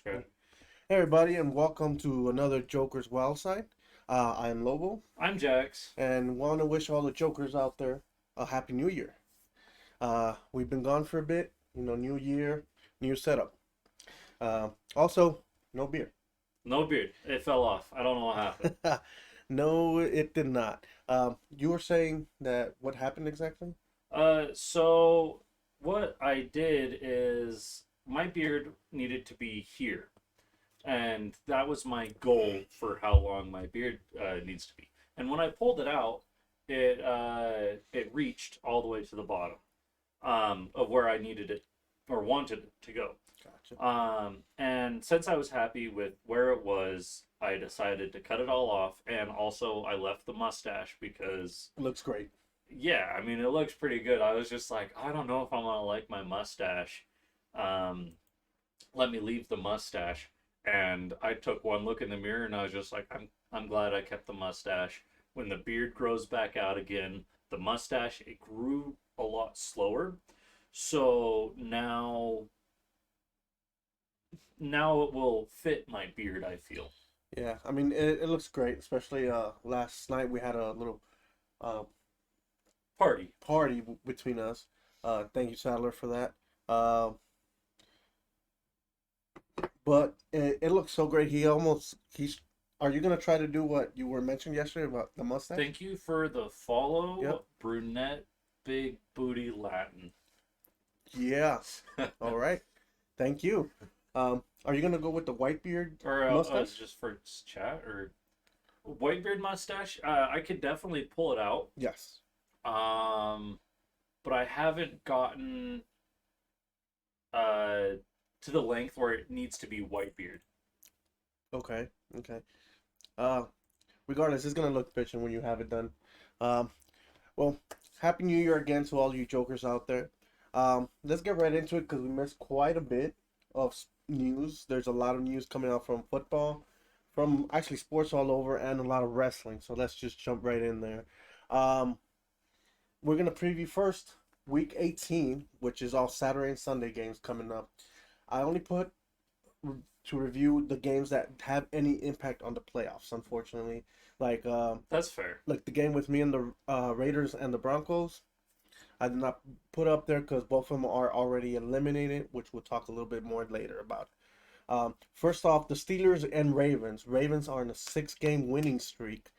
Okay. Hey everybody, and welcome to another Joker's Wild Side. I am Lobo, I'm Jax. and want to wish all the Jokers out there a happy New Year. We've been gone for a bit, new year, new setup. Also, no beer. No beard. It fell off. I don't know what happened. No, it did not. You were saying that what happened exactly? So what I did is my beard needed to be here, and that was my goal for how long my beard needs to be. And when I pulled it out, it reached all the way to the bottom of where I needed it or wanted it to go. Gotcha. And since I was happy with where it was, I decided to cut it all off. And also, I left the mustache because, Looks great. yeah, I mean, it looks pretty good. I was just like, I don't know if I'm gonna like my mustache. Um, Let me leave the mustache. And I took one look in the mirror, and I was just like, I'm glad I kept the mustache. When the beard grows back out again, the mustache it grew a lot slower. So now it will fit my beard, I feel. Yeah, I mean it looks great, especially last night we had a little uh Party. party between us. Thank you, Sadler, for that. Uh, but it looks so great. He's. Are you gonna try to do what you were mentioning yesterday about the mustache? Thank you for the Yep. follow, brunette, big booty Latin. Yeah. All right. Thank you. Are you gonna go with the white beard Or mustache? just for chat or white beard mustache. I could definitely pull it out. Yes. Um, but I haven't gotten uh to the length where it needs to be white beard. Okay. Okay. Uh, Regardless, it's gonna look bitchin' when you have it done. Um, well, happy New Year again to all you jokers out there. Let's get right into it because we missed quite a bit of news. There's a lot of news coming out from football, from actually sports all over, and a lot of wrestling. So let's just jump right in there. Um, we're gonna preview first week 18, which is all Saturday and Sunday games coming up. I only put to review the games that have any impact on the playoffs. Unfortunately, like That's fair. like the game with me and the Raiders and the Broncos. I did not put up there because both of them are already eliminated, which we'll talk a little bit more later about. First off, the Steelers and Ravens. Ravens are in a 6 game winning streak,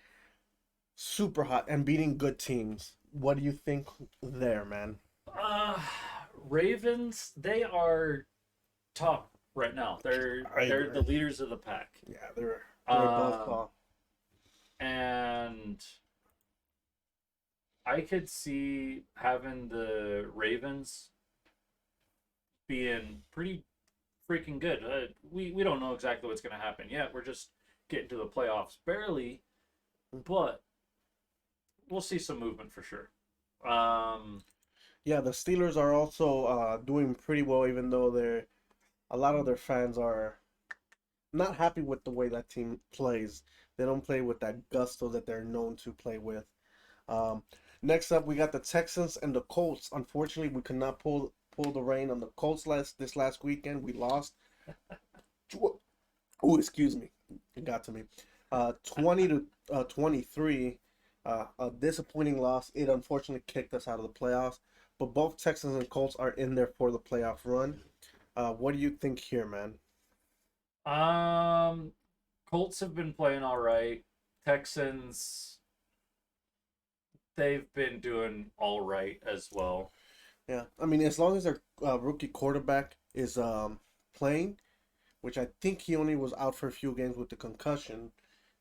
super hot and beating good teams. What do you think there, man? Uh, Ravens, they are top right now. I They're the agree. leaders of the pack. Yeah, they're above Um, par. and I could see having the Ravens being pretty freaking good. We don't know exactly what's going to happen yet. We're just getting to the playoffs barely, but we'll see some movement for sure. Um, Yeah, the Steelers are also doing pretty well, even though a lot of their fans are not happy with the way that team plays. They don't play with that gusto that they're known to play with. Um, Next up, we got the Texans and the Colts. Unfortunately, we could not pull the reign on the Colts this last weekend. We lost. Oh, excuse me, it got to me. 20 to 23. A disappointing loss. It unfortunately kicked us out of the playoffs. But both Texans and Colts are in there for the playoff run. What do you think here, man? um, Colts have been playing all right. Texans, they've been doing all right as well. Yeah, I mean, as long as their rookie quarterback is playing, which I think he only was out for a few games with the concussion,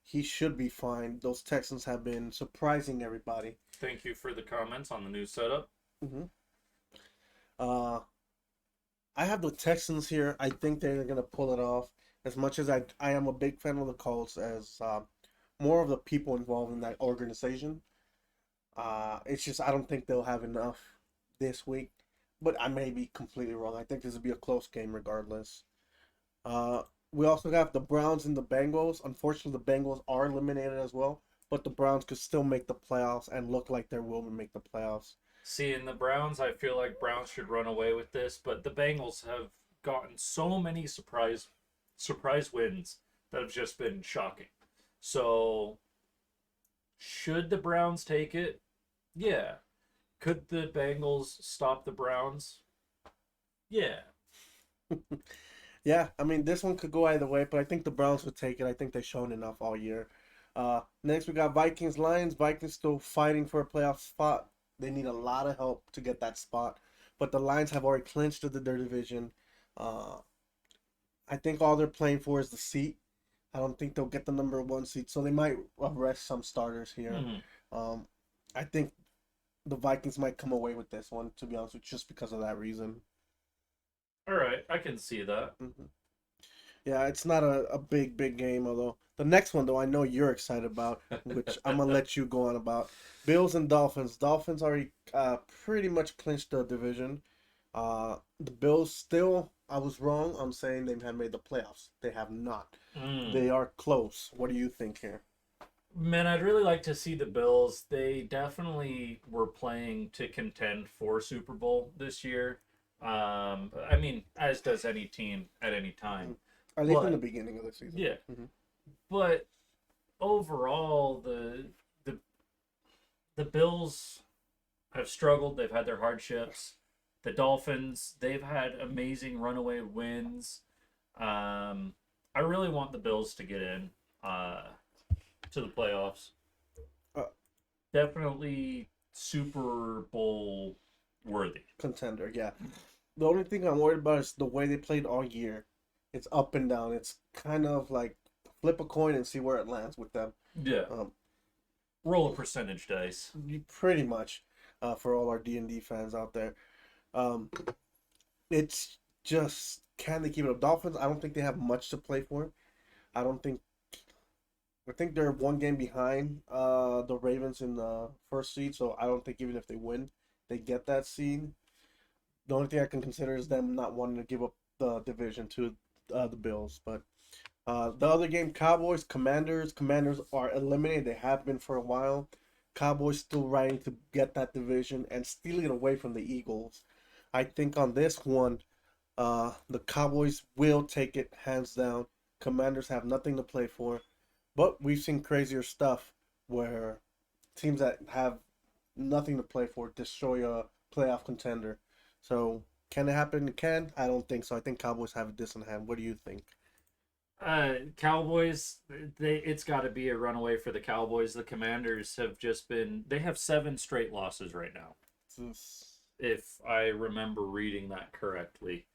he should be fine. Those Texans have been surprising everybody. Thank you for the comments on the new setup. hmm Uh, I have the Texans here. I think they're gonna pull it off. As much as I am a big fan of the Colts, as more of the people involved in that organization. It's just I don't think they'll have enough this week, but I may be completely wrong. I think this will be a close game regardless. We also have the Browns and the Bengals. Unfortunately, the Bengals are eliminated as well, but the Browns could still make the playoffs and look like they will make the playoffs. Seeing the Browns, I feel like Browns should run away with this, but the Bengals have gotten so many surprise wins that have just been shocking. So, should the Browns take it? Yeah. Could the Bengals stop the Browns? Yeah. Yeah, I mean, this one could go either way, but I think the Browns would take it. I think they've shown enough all year. Next, we got Vikings Lions. Vikings still fighting for a playoff spot. They need a lot of help to get that spot, but the Lions have already clinched their division. Uh, I think all they're playing for is the seat. I don't think they'll get the number one seat, so they might rest some starters here. Mhm. Um, I think the Vikings might come away with this one, to be honest with you, just because of that reason. All right, I can see that. Hmm. Yeah, it's not a big game, although the next one though I know you're excited about, which I'm gonna let you go on about. Bills and Dolphins. Dolphins already pretty much clinched the division. The Bills still, I was wrong. I'm saying they have made the playoffs. They have not. Mm. They are close. What do you think here? Man, I'd really like to see the Bills. They definitely were playing to contend for Super Bowl this year. I mean, as does any team at any time. At least in the But beginning of the season. yeah, Hmm. but overall, the the Bills have struggled. They've had their hardships. The Dolphins, they've had amazing runaway wins. I really want the Bills to get in to the playoffs. Uh, Definitely Super Bowl worthy. Contender, yeah. The only thing I'm worried about is the way they played all year. It's up and down. It's kind of like flip a coin and see where it lands with them. Yeah. Um, Roll a percentage dice. Pretty much, for all our D&D fans out there. Um, it's just, can they keep it up? Dolphins, I don't think they have much to play for. I don't think I think they're one game behind the Ravens in the first seed, so I don't think even if they win, they get that seed. The only thing I can consider is them not wanting to give up the division to the Bills. But the other game, Cowboys, Commanders. Commanders are eliminated. They have been for a while. Cowboys still riding to get that division and stealing it away from the Eagles. I think on this one, the Cowboys will take it hands down. Commanders have nothing to play for. But we've seen crazier stuff where teams that have nothing to play for destroy a playoff contender. So can it happen? It can. I don't think so. I think Cowboys have this in hand. What do you think? Cowboys, it's got to be a runaway for the Cowboys. The Commanders have just been they have 7 straight losses right now, if I remember reading that correctly.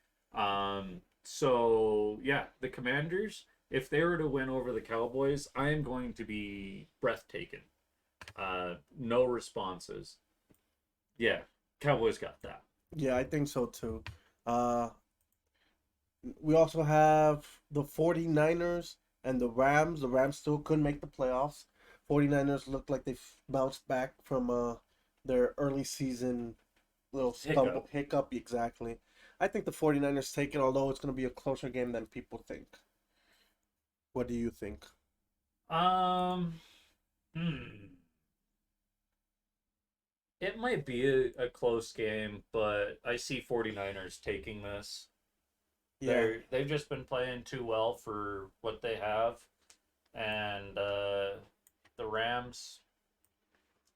So yeah, the Commanders, if they were to win over the Cowboys, I am going to be breathtaking. No responses. Yeah, Cowboys got that. Yeah, I think so too. Uh, we also have the 49ers and the Rams. The Rams still couldn't make the playoffs. 49ers look like they've bounced back from their early season little hiccup exactly. I think the 49ers take it, although it's going to be a closer game than people think. What do you think? Um, hmm. It might be a close game, but I see 49ers taking this. Yeah, They've just been playing too well for what they have, and the Rams,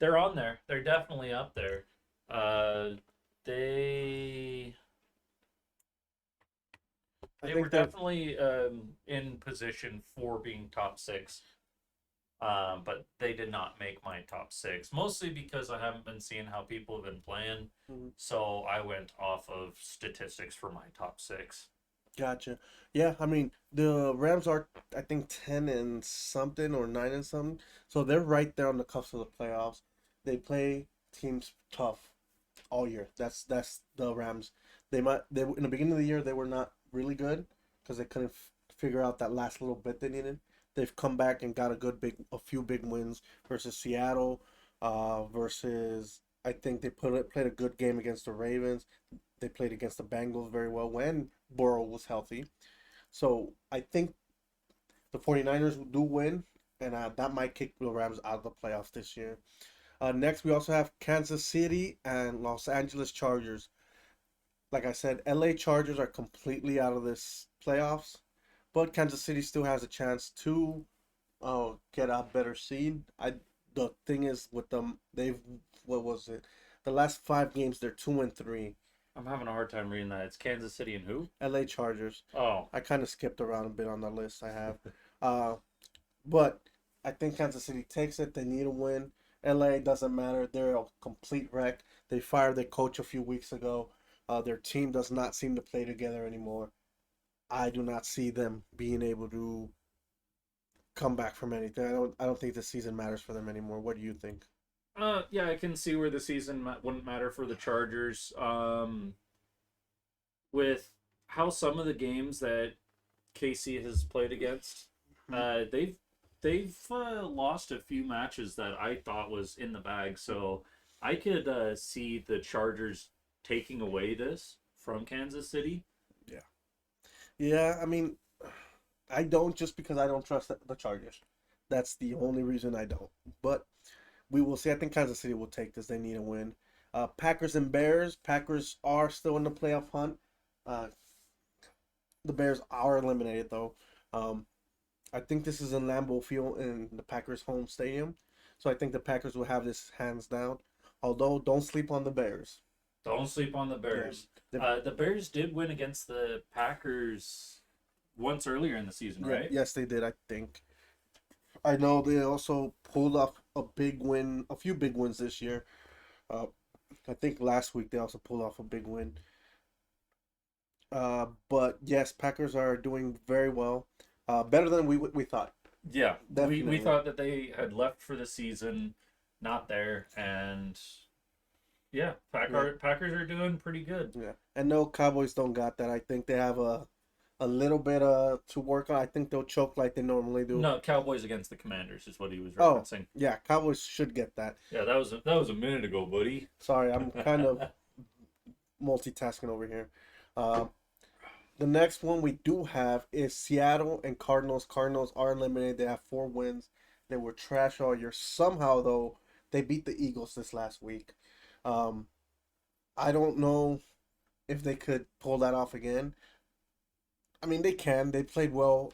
they're on there. They're definitely up there. Uh, they I they were think they're definitely in position for being top 6. But they did not make my top 6, mostly because I haven't been seeing how people have been playing. mhm. So I went off of statistics for my top 6. Gotcha. Yeah, I mean the Rams are I think 10 and something or 9 and something. So they're right there on the cusp of the playoffs. They play teams tough all year. That's the Rams. They in the beginning of the year they were not really good because they couldn't figure out that last little bit they needed. They've come back and got a few big wins versus Seattle, versus I think they played a good game against the Ravens. They played against the Bengals very well when Burrow was healthy. So I think the 49ers do win, and that might kick the Rams out of the playoffs this year. Next, we also have Kansas City and Los Angeles Chargers. Like I said, LA Chargers are completely out of this playoffs. but Kansas City still has a chance to get a better seed. The thing is with them, they've what was it? The last 5 games, they're 2-3. I'm having a hard time reading that. It's Kansas City and who? LA Chargers. Oh, I kind of skipped around a bit on the list I have. Uh, but I think Kansas City takes it. They need a win. LA doesn't matter. They're a complete wreck. They fired their coach a few weeks ago. Their team does not seem to play together anymore. I do not see them being able to come back from anything. I don't think the season matters for them anymore. What do you think? yeah, I can see where the season wouldn't matter for the Chargers. With how some of the games that KC has played against, they've lost a few matches that I thought was in the bag. So I could see the Chargers taking away this from Kansas City. Yeah. Yeah, I mean, I don't just because I don't trust the Chargers. That's the only reason I don't. But we will see. I think Kansas City will take this. They need a win. Packers and Bears. Packers are still in the playoff hunt. The Bears are eliminated though. I think this is in Lambeau Field in the Packers' home stadium, so I think the Packers will have this hands down. Although, don't sleep on the Bears. Don't sleep on the Bears. Yeah. The Bears did win against the Packers once earlier in the season, Yeah, right? yes, they did. I think. I know they also pulled off a big win, a few big wins this year. Uh, I think last week they also pulled off a big win. But yes, Packers are doing very well. Better than we thought. Yeah, Definitely. we thought that they had left for the season, not there, and yeah, Packers are doing pretty good. Yeah, and no, Cowboys don't got that. I think they have a little bit to work on. I think they'll choke like they normally do. No, Cowboys against the Commanders is what he was Oh, referencing. yeah, Cowboys should get that. Yeah, that was a minute ago, buddy. Sorry, I'm kind of multitasking over here. The next one we do have is Seattle and Cardinals. Cardinals are eliminated. They have 4 wins. They were trash all year. Somehow, though, they beat the Eagles this last week. I don't know if they could pull that off again. I mean, they can. They played well.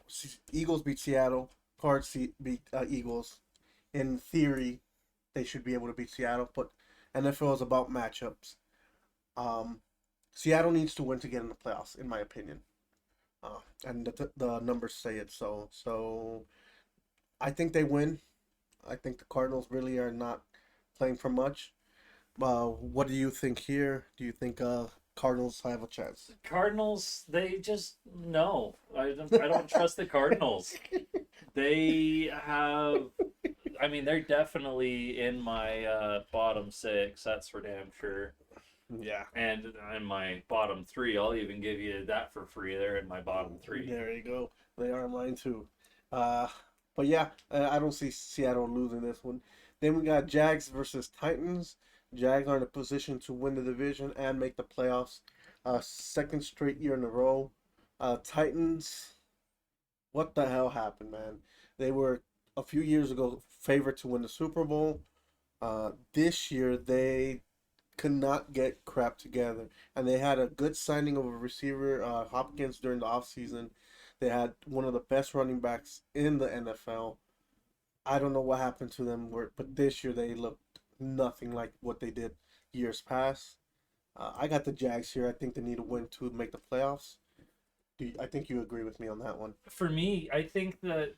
Eagles beat Seattle. Cards beat Eagles. In theory, they should be able to beat Seattle, but NFL is about matchups. Seattle needs to win to get in the playoffs, in my opinion. And the numbers say it so. So I think they win. I think the Cardinals really are not playing for much. What do you think here? Do you think Cardinals have a chance? Cardinals, they just no. I don't trust the Cardinals. They have. I mean, they're definitely in my bottom 6. That's for damn sure. Yeah. And in my bottom 3, I'll even give you that for free. They're in my bottom 3. There you go. They are mine too. But yeah, I don't see Seattle losing this one. Then we got Jags versus Titans. Jags are in a position to win the division and make the playoffs. Second straight year in a row. Titans, what the hell happened, man? They were a few years ago favored to win the Super Bowl. This year they could not get crap together, and they had a good signing of a receiver, Hopkins, during the offseason. They had one of the best running backs in the NFL. I don't know what happened to them, but this year they looked nothing like what they did years past. I got the Jags here. I think they need a win to make the playoffs. I think you agree with me on that one. For me, I think that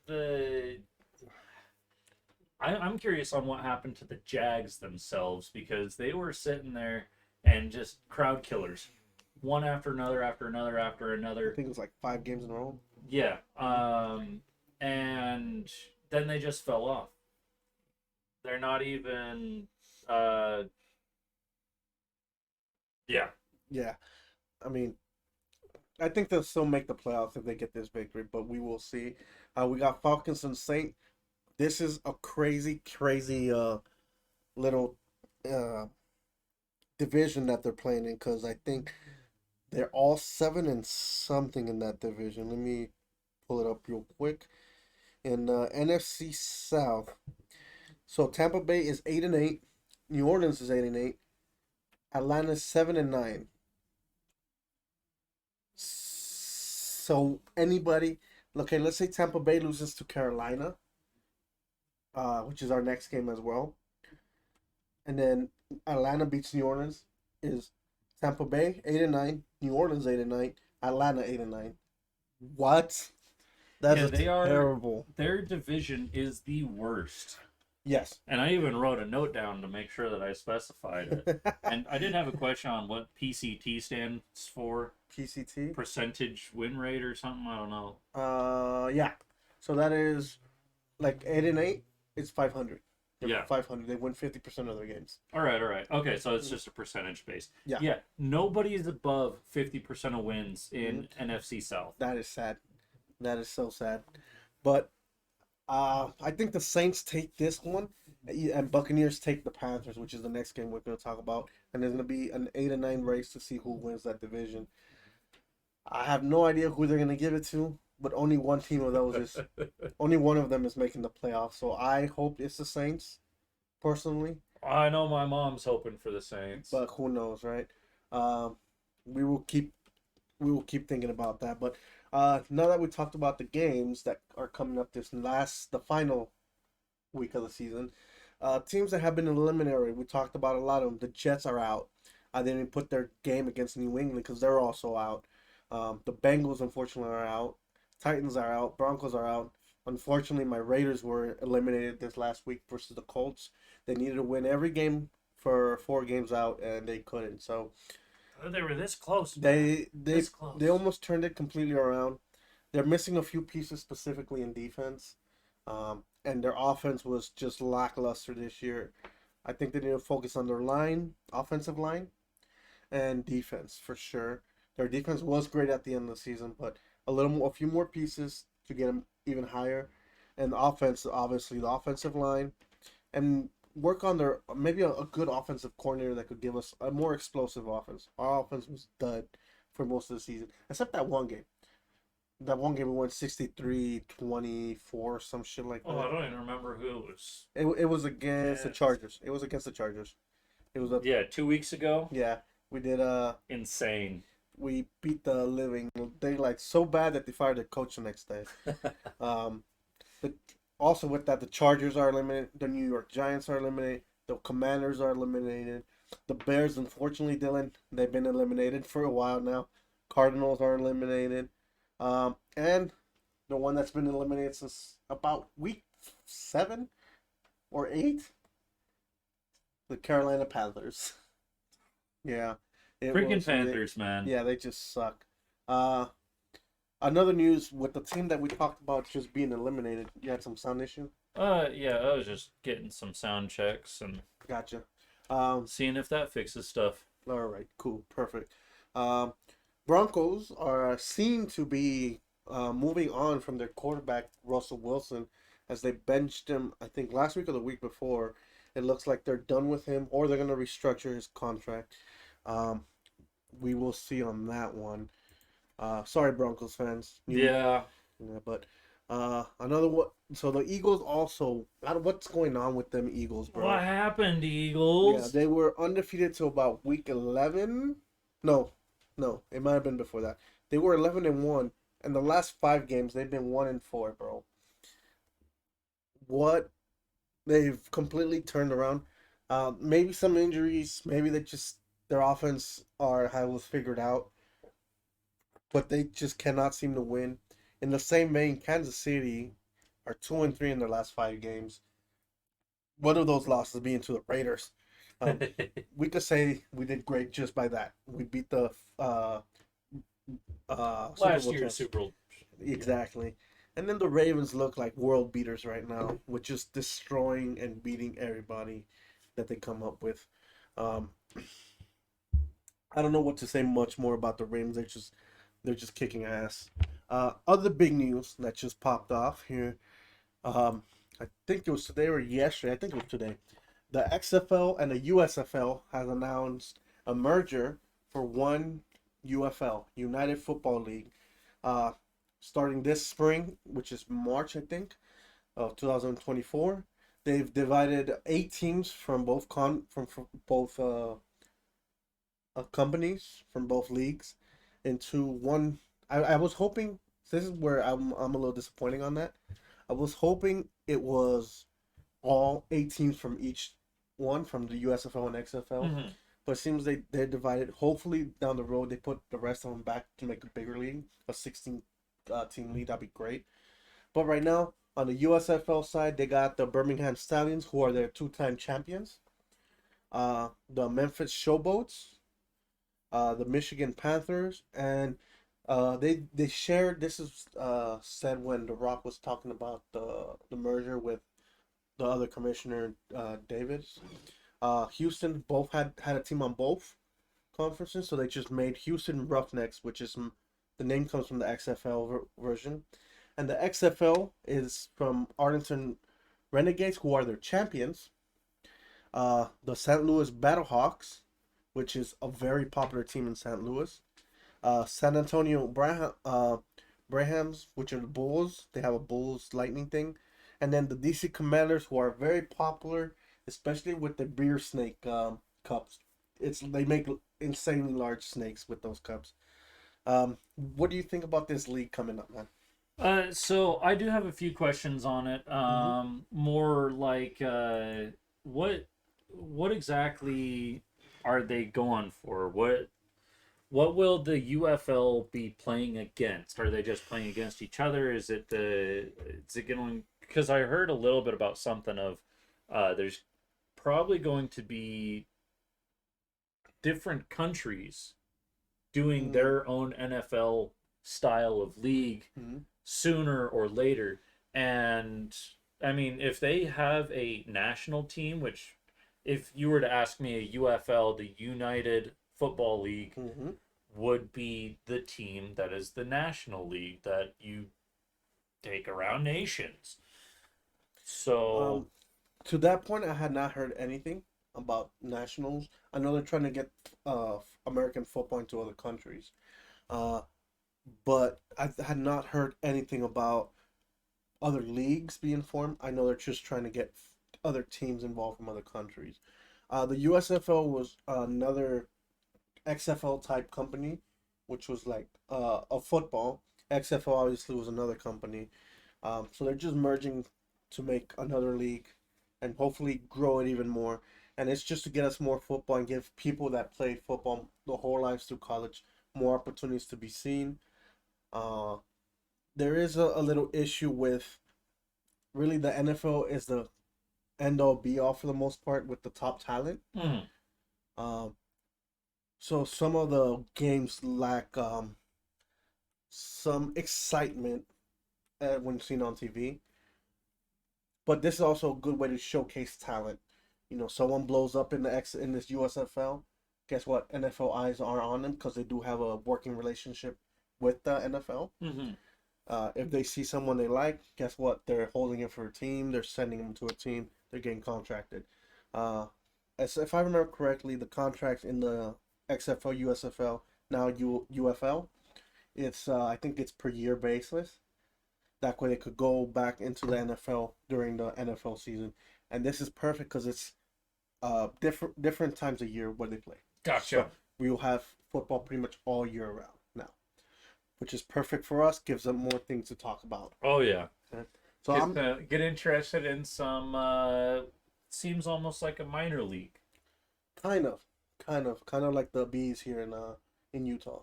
I'm curious on what happened to the Jags themselves, because they were sitting there and just crowd killers, one after another, after another, after another. I think it was like 5 games in a row. Yeah, and then they just fell off. They're not even. Yeah. Yeah, I mean, I think they'll still make the playoffs if they get this victory, but we will see. We got Falcons and Saints. This is a crazy little division that they're playing in, because I think they're all 7 and something in that division. Let me pull it up real quick. In NFC South, so Tampa Bay is 8-8, New Orleans is 8-8, Atlanta's 7-9. So anybody Okay, let's say Tampa Bay loses to Carolina, which is our next game as well, and then Atlanta beats New Orleans. Is Tampa Bay 8-9, New Orleans 8-9, Atlanta 8-9. What? That's Yeah, a they are. terrible. Their division is the worst. Yes. And I even wrote a note down to make sure that I specified it. And I did have a question on what PCT stands for. PCT. Percentage win rate or something. I don't know. Yeah. So that is like 8-8. It's 500. Yeah. 500. They win 50% of their games. All right. Okay, so it's just a percentage base. Yeah. Yeah. Nobody is above 50% of wins in NFC South. That is sad. That is so sad. But I think the Saints take this one, and Buccaneers take the Panthers, which is the next game we're going to talk about. And there's going to be an 8-9 race to see who wins that division. I have no idea who they're going to give it to, but only one team of those is, only one of them is making the playoffs. So I hope it's the Saints, personally. I know my mom's hoping for the Saints. But who knows, right? We will keep thinking about that. But now that we talked about the games that are coming up the final week of the season, teams that have been eliminated, we talked about a lot of them. The Jets are out. They didn't put their game against New England because they're also out. The Bengals, unfortunately, are out. Titans are out. Broncos are out. Unfortunately, my Raiders were eliminated this last week versus the Colts. They needed to win every game for 4 games out, and they couldn't. So they were this close. They close. They almost turned it completely around. They're missing a few pieces specifically in defense, and their offense was just lackluster this year. I think they need to focus on their offensive line, and defense for sure. Their defense was great at the end of the season, but a few more pieces to get them even higher, and the offense, obviously the offensive line, and work on their maybe a good offensive coordinator that could give us a more explosive offense. Our offense was dud for most of the season, except that one game. That one game we won 63-24, some shit like that. Oh, I don't even remember who it was. It was against the Chargers. It was against the Chargers. It was 2 weeks ago. Yeah, we did insane. We beat the living. They like so bad that they fired their coach the next day. But also with that, the Chargers are eliminated. The New York Giants are eliminated. The Commanders are eliminated. The Bears, unfortunately, Dylan, they've been eliminated for a while now. Cardinals are eliminated. And the one that's been eliminated since about week 7 or 8, the Carolina Panthers. Yeah. Freaking Panthers, man. Yeah, they just suck. Another news with the team that we talked about just being eliminated. You had some sound issue? Yeah, I was just getting some sound checks and Gotcha. seeing if that fixes stuff. All right, cool, perfect. Broncos are seen to be moving on from their quarterback Russell Wilson as they benched him, I think last week or the week before. It looks like they're done with him, or they're going to restructure his contract. We will see on that one. Sorry, Broncos fans. Yeah, but another one. So the Eagles also. What's going on with them Eagles, bro? what happened, Eagles? Yeah, they were undefeated till about week 11. No, it might have been before that. They were 11-1, and the last 5 games they've been 1-4, bro. What? They've completely turned around. Maybe some injuries. Maybe their offense was figured out, but they just cannot seem to win. In the same vein, Kansas City are 2-3 in their last 5 games. One of those losses being to the Raiders. We could say we did great just by that. We beat the last year's Super Bowl. Exactly. And then the Ravens look like world beaters right now, with just destroying and beating everybody that they come up with. I don't know what to say much more about the Ravens. They're just kicking ass. Other big news that just popped off here. I think it was today or yesterday. I think it was today. The XFL and the USFL has announced a merger for one UFL, United Football League, starting this spring, which is March, I think, of 2024. They've divided 8 teams from both companies from both leagues into one. I was hoping this is where I'm a little disappointing on that. I was hoping it was all 8 teams from each one from the USFL and XFL, Mm-hmm. but it seems they're divided. Hopefully down the road they put the rest of them back to make a bigger league, a 16 team league. That'd be great. But right now on the USFL side, they got the Birmingham Stallions, who are their two-time champions. The Memphis Showboats, the Michigan Panthers, and they shared. This is said when The Rock was talking about the merger with the other commissioner, Davis. Houston both had a team on both conferences, so they just made Houston Roughnecks, which is the name comes from the XFL version, and the XFL is from Arlington Renegades, who are their champions. The St. Louis Battlehawks, which is a very popular team in St. Louis. San Antonio Brahams, which are the Bulls. They have a Bulls Lightning thing. And then the DC Commanders, who are very popular, especially with the beer snake cups. They make insanely large snakes with those cups. What do you think about this league coming up, man? So I do have a few questions on it. More like what exactly are they going for? What will the UFL be playing against? Are they just playing against each other? Is it going? Because I heard a little bit about something of there's probably going to be different countries doing their own NFL style of league sooner or later. And I mean, if they have a national team, which if you were to ask me, a UFL, the United Football League, would be the team that is the national league that you take around nations. So to that point, I had not heard anything about nationals. I know they're trying to get American football into other countries, but I had not heard anything about other leagues being formed. I know they're just trying to get other teams involved from other countries. The USFL was another XFL type company, which was like a football. XFL obviously was another company. So they're just merging to make another league and hopefully grow it even more. And it's just to get us more football and give people that play football the whole lives through college more opportunities to be seen. There is a little issue with really the NFL is the end all be all for the most part with the top talent. So some of the games lack some excitement when seen on TV. But this is also a good way to showcase talent. You know, someone blows up in this USFL. Guess what? NFL eyes are on them because they do have a working relationship with the NFL. If they see someone they like, guess what? They're holding it for a team. They're sending them to a team. They're getting contracted. As if I remember correctly, the contracts in the XFL, USFL, now UFL, it's I think it's per year basis. That way they could go back into the NFL during the NFL season, and this is perfect because it's different times a year where they play. Gotcha. So we will have football pretty much all year round now, which is perfect for us. Gives them more things to talk about. Oh yeah. Okay. So I'm get interested in some. Seems almost like a minor league. kind of like the bees here in Utah.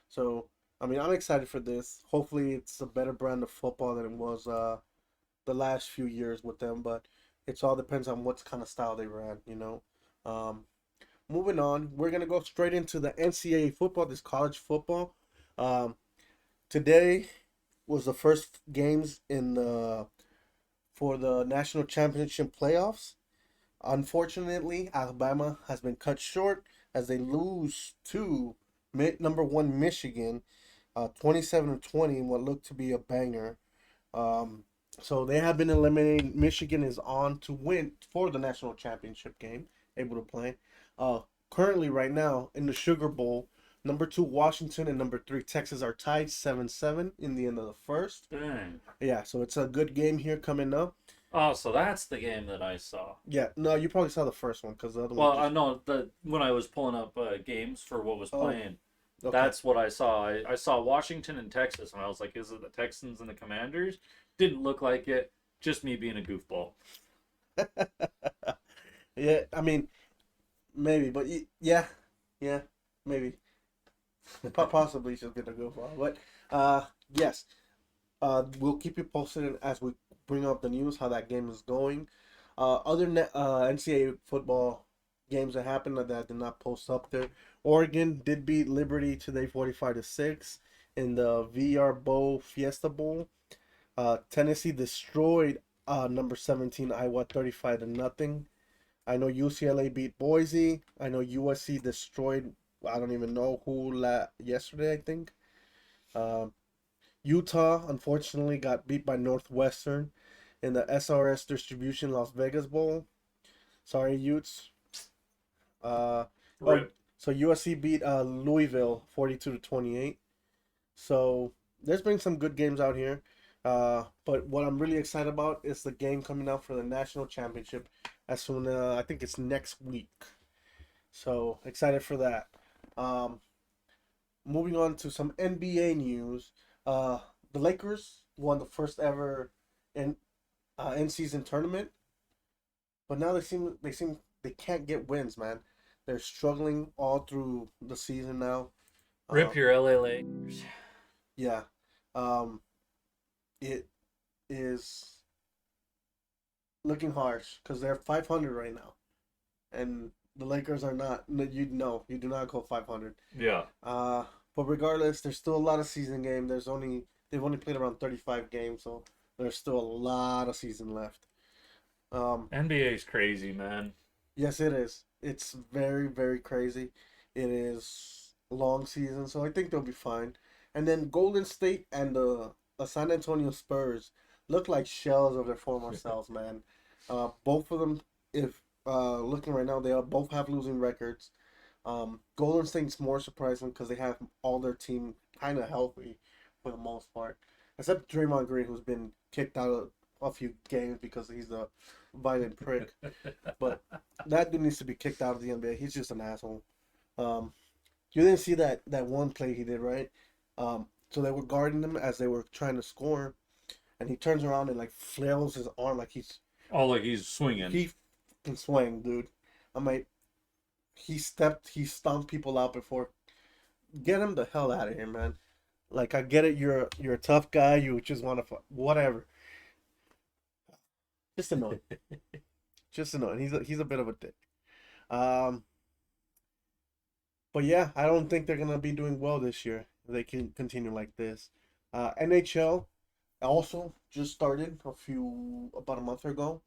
So I mean, I'm excited for this. Hopefully, it's a better brand of football than it was the last few years with them. But it all depends on what kind of style they ran, you know. Moving on, we're gonna go straight into the NCAA football, this college football. Today was the first games for the national championship playoffs. Unfortunately, Alabama has been cut short as they lose to number one Michigan, 27-20 in what looked to be a banger. So they have been eliminated. Michigan is on to win for the national championship game, able to play. Currently, right now, in the Sugar Bowl, number 2 Washington and number 3 Texas are tied 7-7 in the end of the first. Dang. Yeah, so it's a good game here coming up. Oh, so that's the game that I saw. Yeah, no, you probably saw the first one because the other Well, one. I know when I was pulling up games for what was playing. Okay. That's what I saw. I saw Washington and Texas, and I was like, is it the Texans and the Commanders? Didn't look like it. Just me being a goofball. Yeah, I mean, maybe, but yeah, yeah, maybe. Possibly should be a good one. But yes, we'll keep you posted as we bring up the news how that game is going. NCAA football games that happened that I did not post up there. Oregon did beat Liberty today 45-6 in the VR Bowl Fiesta Bowl. Tennessee destroyed number 17 Iowa 35 to nothing. I know UCLA beat Boise. I know USC destroyed I don't even know who yesterday, I think. Um, Utah unfortunately got beat by Northwestern in the SRS Distribution Las Vegas Bowl. Sorry, Utes. Uh, oh, Rip. so USC beat Louisville 42-28. So there's been some good games out here. But what I'm really excited about is the game coming out for the national championship as soon I think it's next week. So excited for that. Um, Moving on to some NBA news. The Lakers won the first ever in season tournament, but now they can't get wins, man. They're struggling all through the season now. Rip Uh, your LA Lakers. yeah, um, it is looking harsh because they're 500 right now, and the Lakers are not. You do not go 500. Yeah. But regardless, there's still a lot of season game. They've only played around 35 games, so there's still a lot of season left. Um, NBA is crazy, man. yes, it is. It's very very crazy. It is a long season, so I think they'll be fine. And then Golden State and the San Antonio Spurs look like shells of their former selves, man. Both of them, if looking right now, both have losing records. Golden State's more surprising because they have all their team kind of healthy for the most part, except Draymond Green, who's been kicked out of a few games because he's a violent prick. But that dude needs to be kicked out of the NBA. He's just an asshole. Um, you didn't see that one play he did, right? So they were guarding him as they were trying to score, and he turns around and like flails his arm like Oh, like he's swinging. he can swing, dude. I'm like, he stomped people out before. Get him the hell out of here, man. Like I get it, you're a tough guy. You just want to whatever. Just annoying. Just annoying. He's a bit of a dick. Um, but yeah, I don't think they're gonna be doing well this year. If they can continue like this. NHL also just started about a month ago.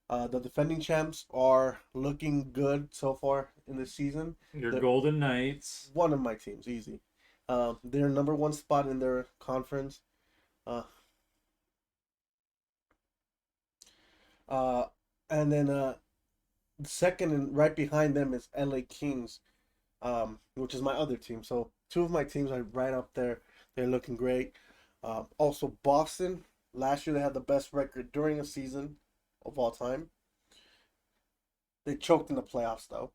The defending champs are looking good so far in this season. Your They're Golden Knights. one of my teams, easy. They're number one spot in their conference. Uh, uh, and then second and right behind them is LA Kings, which is my other team. So two of my teams are right up there. They're looking great. Also, Boston. Last year they had the best record during a season of all time. They choked in the playoffs though,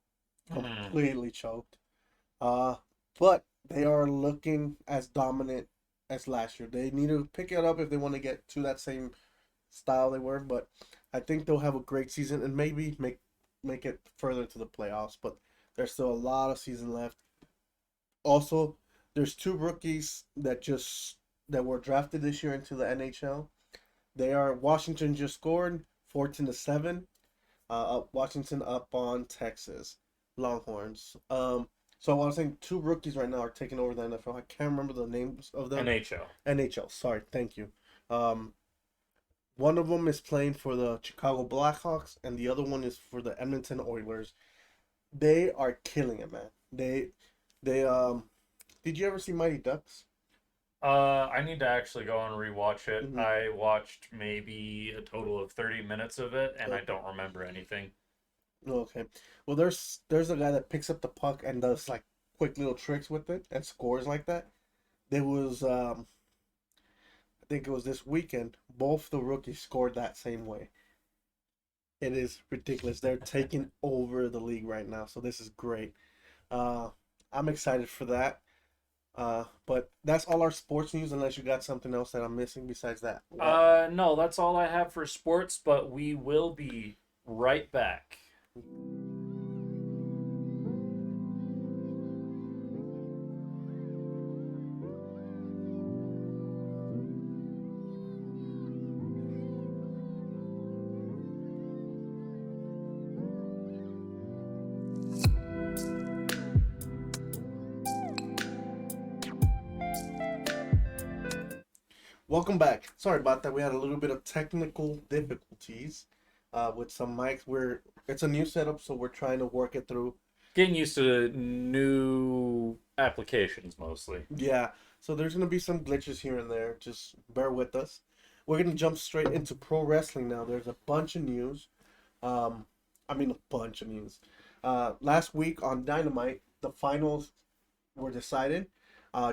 completely choked. Uh, but they are looking as dominant as last year. They need to pick it up if they want to get to that same style they were. But I think they'll have a great season and maybe make it further to the playoffs. But there's still a lot of season left. Also, there's two rookies that were drafted this year into the NHL. They are Washington just scored 14-7. Washington up on Texas Longhorns. So I was saying two rookies right now are taking over the NFL. I can't remember the names of them. NHL. NHL. Sorry, thank you. One of them is playing for the Chicago Blackhawks, and the other one is for the Edmonton Oilers. They are killing it, man. They. Did you ever see Mighty Ducks? I need to actually go and rewatch it. Mm-hmm. I watched maybe a total of 30 minutes of it, and I Okay. don't remember anything. Okay. Well, there's a guy that picks up the puck and does like quick little tricks with it and scores like that. There was I think it was this weekend. Both the rookies scored that same way. It is ridiculous. They're taking over the league right now, so this is great. Uh, I'm excited for that. But that's all our sports news, unless you got something else that I'm missing besides that. No, that's all I have for sports, but we will be right back. Welcome back. Sorry about that. We had a little bit of technical difficulties with some mics. It's a new setup, so we're trying to work it through. Getting used to new applications mostly. Yeah, so there's gonna be some glitches here and there. Just bear with us. We're gonna jump straight into pro wrestling now. There's a bunch of news. Um, I mean a bunch of news. Last week on Dynamite, the finals were decided.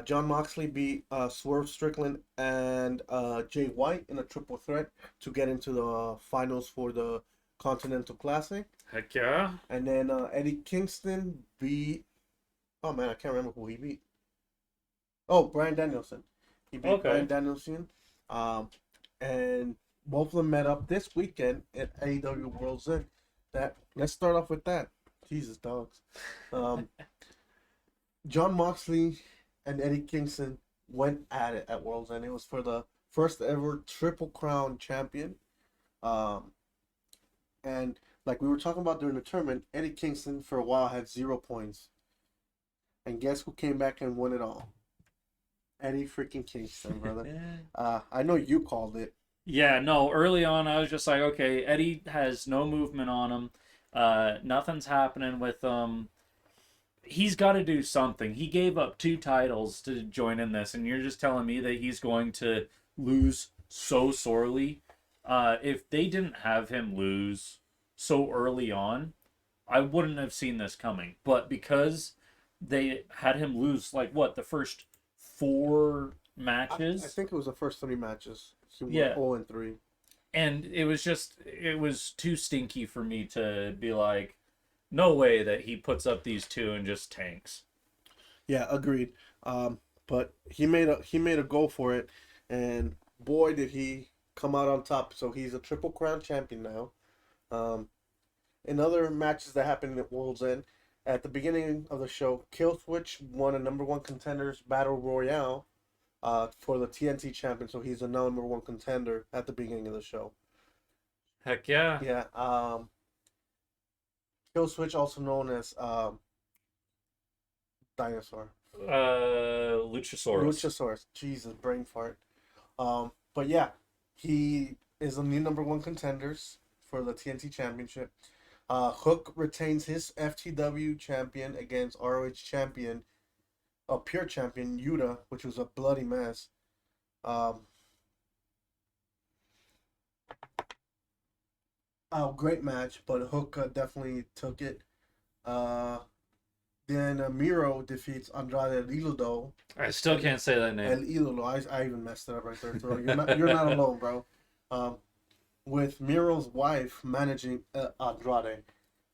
John Moxley beat Swerve Strickland and Jay White in a triple threat to get into the finals for the Continental Classic. Heck yeah. And then Eddie Kingston beat. Oh man, I can't remember who he beat. Oh, Bryan Danielson. He beat Bryan Danielson. And both of them met up this weekend at AEW World's End. Let's start off with that. Jesus, dogs. John Moxley and Eddie Kingston went at it at World's End. It was for the first ever Triple Crown champion. And like we were talking about during the tournament, Eddie Kingston for a while had 0 points. And guess who came back and won it all? Eddie freaking Kingston, brother. I know you called it. Yeah, no, early on I was just like, okay, Eddie has no movement on him. Nothing's happening with him. He's got to do something. He gave up 2 titles to join in this, and you're just telling me that he's going to lose so sorely. If they didn't have him lose so early on, I wouldn't have seen this coming. But because they had him lose, like, what, the first 4 matches? I think it was the first 3 matches. He went Yeah. 0-3. And it was too stinky for me to be like, no way that he puts up these 2 and just tanks. Yeah, agreed. But he made a go for it, and boy did he come out on top. So he's a Triple Crown champion now. In other matches that happened at World's End, at the beginning of the show, Killswitch won a number 1 contenders battle royale for the TNT champion. So he's a number 1 contender at the beginning of the show. Heck yeah. Yeah. Killswitch, also known as Dinosaur. Luchasaurus. Jesus, brain fart. But yeah, he is the new number 1 contenders for the TNT Championship. Hook retains his FTW champion against ROH champion, pure champion Yuta, which was a bloody mess. Great match, but Hook definitely took it. Then Miro defeats Andrade El Idolo. I still can't say that name. El Idolo. I even messed it up right there. So you're not alone, bro. With Miro's wife managing Andrade.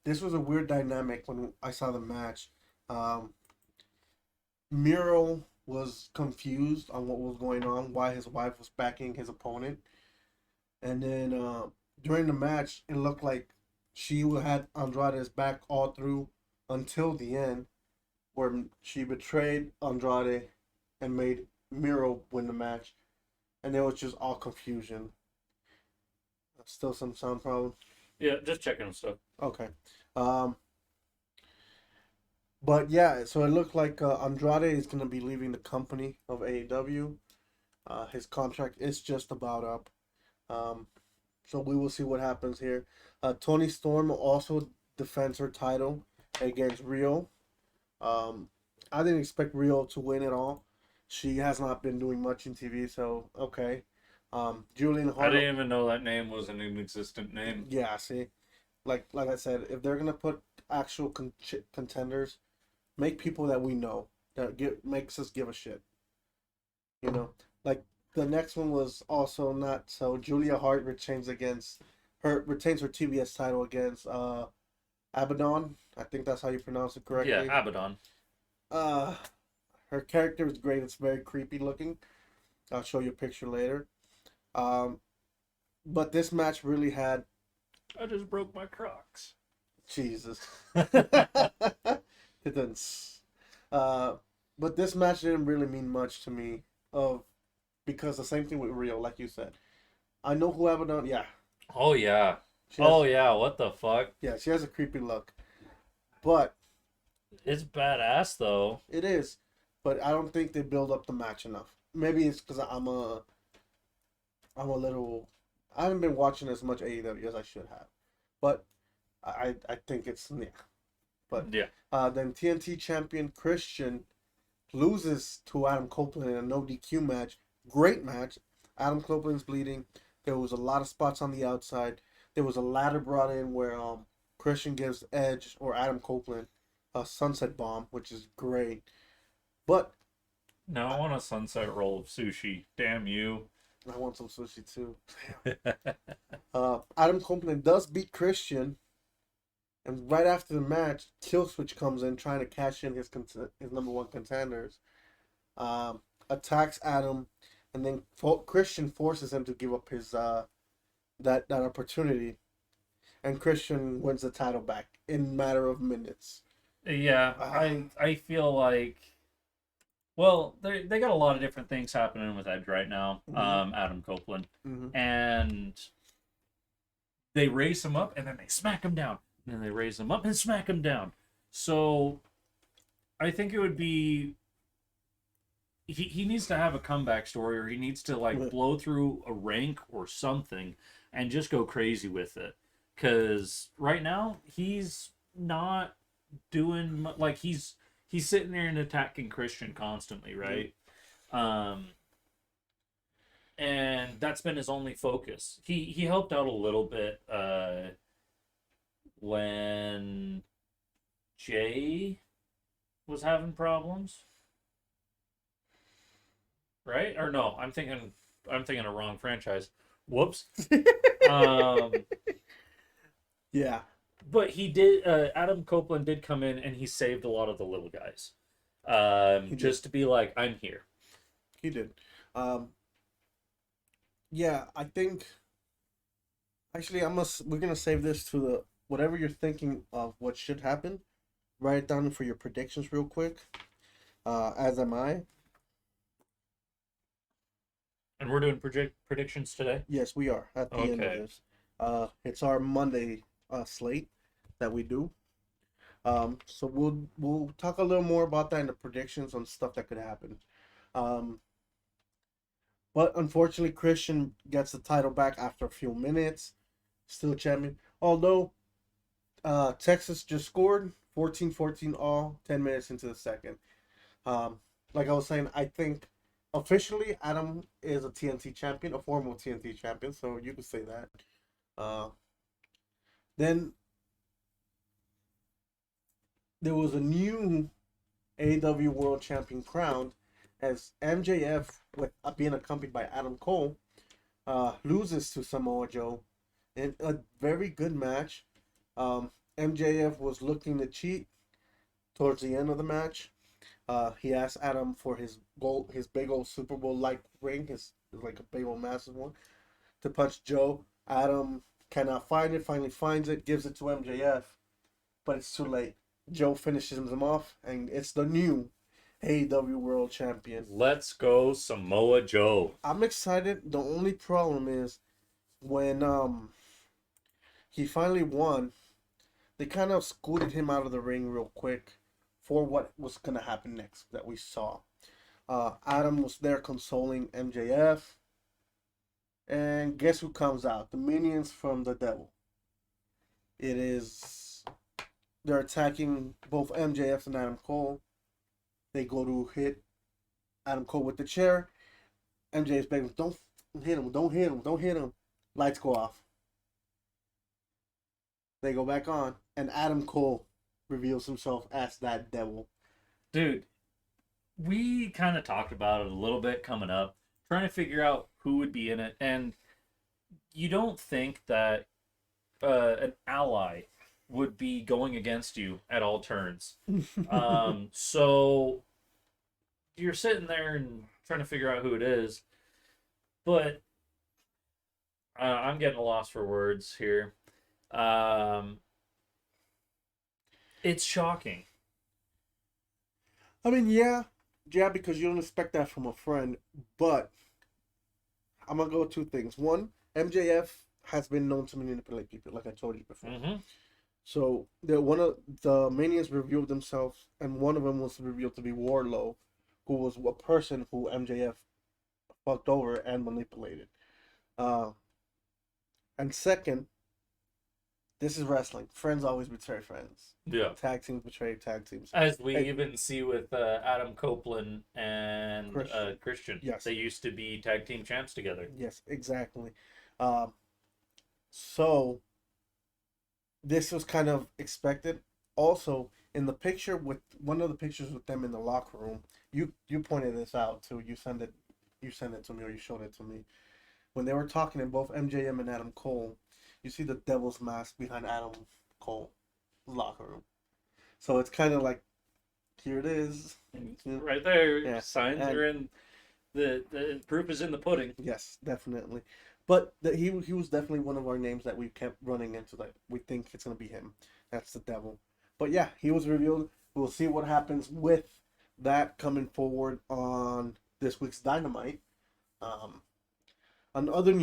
This was a weird dynamic when I saw the match. Miro was confused on what was going on, why his wife was backing his opponent. And then during the match, it looked like she had Andrade's back all through until the end, where she betrayed Andrade and made Miro win the match. And it was just all confusion. Still some sound problem? Yeah, just checking stuff. Okay. But yeah, so it looked like Andrade is going to be leaving the company of AEW. His contract is just about up. So we will see what happens here. Toni Storm also defends her title against Rio. I didn't expect Rio to win at all. She has not been doing much in TV, so okay. Julian Hart. I didn't even know that name was an inexistent name. Yeah, see, like I said, if they're gonna put actual contenders, make people that we know that makes us give a shit. You know, like the next one was also not so. Julia Hart retains her TBS title against Abaddon. I think that's how you pronounce it correctly. Yeah, Abaddon. Her Her character is great. It's very creepy looking. I'll show you a picture later. Um, but this match really had I just broke my Crocs. Jesus. It didn't. Uh, but this match didn't really mean much to me. Because the same thing with Rio, like you said. I know who Abaddon. Yeah, Oh yeah. she has, Oh yeah. What the fuck? yeah, she has a creepy look. But It's badass though. it is. But I don't think they build up the match enough. Maybe it's because I'm a little. I haven't been watching as much AEW as I should have. But I think it's yeah. But Yeah. then TNT champion Christian loses to Adam Copeland in a no DQ match. Great match. Adam Copeland's bleeding. There was a lot of spots on the outside. There was a ladder brought in where Christian gives Edge or Adam Copeland a sunset bomb, which is great. But Now I want a sunset roll of sushi. Damn you. I want some sushi too. Adam Copeland does beat Christian, and right after the match, Killswitch comes in trying to cash in his number one contenders. Attacks Adam, and then Christian forces him to give up his that opportunity, and Christian wins the title back in a matter of minutes. Yeah, I feel like, well, they got a lot of different things happening with Edge right now. Adam Copeland, and they raise him up and then they smack him down, and then they raise him up and smack him down. So I think it would be he needs to have a comeback story, or he needs to like blow through a rank or something and just go crazy with it. Because right now he's not doing like he's sitting there and attacking Christian constantly, right? And that's been his only focus. He helped out a little bit when Jay was having problems, right? Or no, I'm thinking a wrong franchise. Whoops. Yeah. But he did. Adam Copeland did come in and he saved a lot of the little guys. Just to be like, I'm here. He did. Yeah, I think. Actually, we're gonna save this to the whatever you're thinking of what should happen. Write it down for your predictions real quick. As am I. And we're doing predictions today? Yes, we are at the end of this. It's our Monday slate that we do. So we'll talk a little more about that in the predictions on stuff that could happen. But unfortunately, Christian gets the title back after a few minutes. Still champion. Although Texas just scored 14-14 all 10 minutes into the second. Like I was saying, I think officially Adam is a TNT champion, a former TNT champion, so you could say that. Then there was a new AEW World Champion crowned as MJF, with being accompanied by Adam Cole, loses to Samoa Joe in a very good match. MJF was looking to cheat towards the end of the match. He asked Adam for his big old Super Bowl like ring, his like a big old massive one, to punch Joe. Adam cannot find it. Finally finds it, gives it to MJF, but it's too late. Joe finishes him off, and it's the new AEW World Champion. Let's go Samoa Joe. I'm excited. The only problem is when he finally won, they kind of scooted him out of the ring real quick for what was going to happen next that we saw. Adam was there consoling MJF. And guess who comes out? The minions from the devil. They're attacking both MJF and Adam Cole. They go to hit Adam Cole with the chair. MJF's begging, don't hit him, don't hit him, don't hit him. Lights go off. They go back on, and Adam Cole reveals himself as that devil. Dude, we kind of talked about it a little bit coming up, trying to figure out who would be in it, and you don't think that an ally would be going against you at all turns. So you're sitting there and trying to figure out who it is, but I'm getting a loss for words here. Um, it's shocking. I mean, yeah, because you don't expect that from a friend. But I'm gonna go with two things. One, MJF has been known to manipulate people, like I told you before. Mm-hmm. So one of the Manias revealed themselves, and one of them was revealed to be Warlow, who was a person who MJF fucked over and manipulated. Uh, and second, this is wrestling. Friends always betray friends. Yeah. Tag teams betray tag teams. As we even see with Adam Copeland and Christian. Yes. They used to be tag team champs together. Yes, exactly. So this was kind of expected. Also, in the picture with one of the pictures with them in the locker room, you pointed this out too. You sent it to me, or you showed it to me. When they were talking in both MJM and Adam Cole, you see the devil's mask behind Adam Cole's locker room. So it's kind of like, here it is. Right there. Yeah. Signs are in. The proof is in the pudding. Yes, definitely. But he was definitely one of our names that we kept running into, that we think it's going to be him. That's the devil. But yeah, he was revealed. We'll see what happens with that coming forward on this week's Dynamite. On other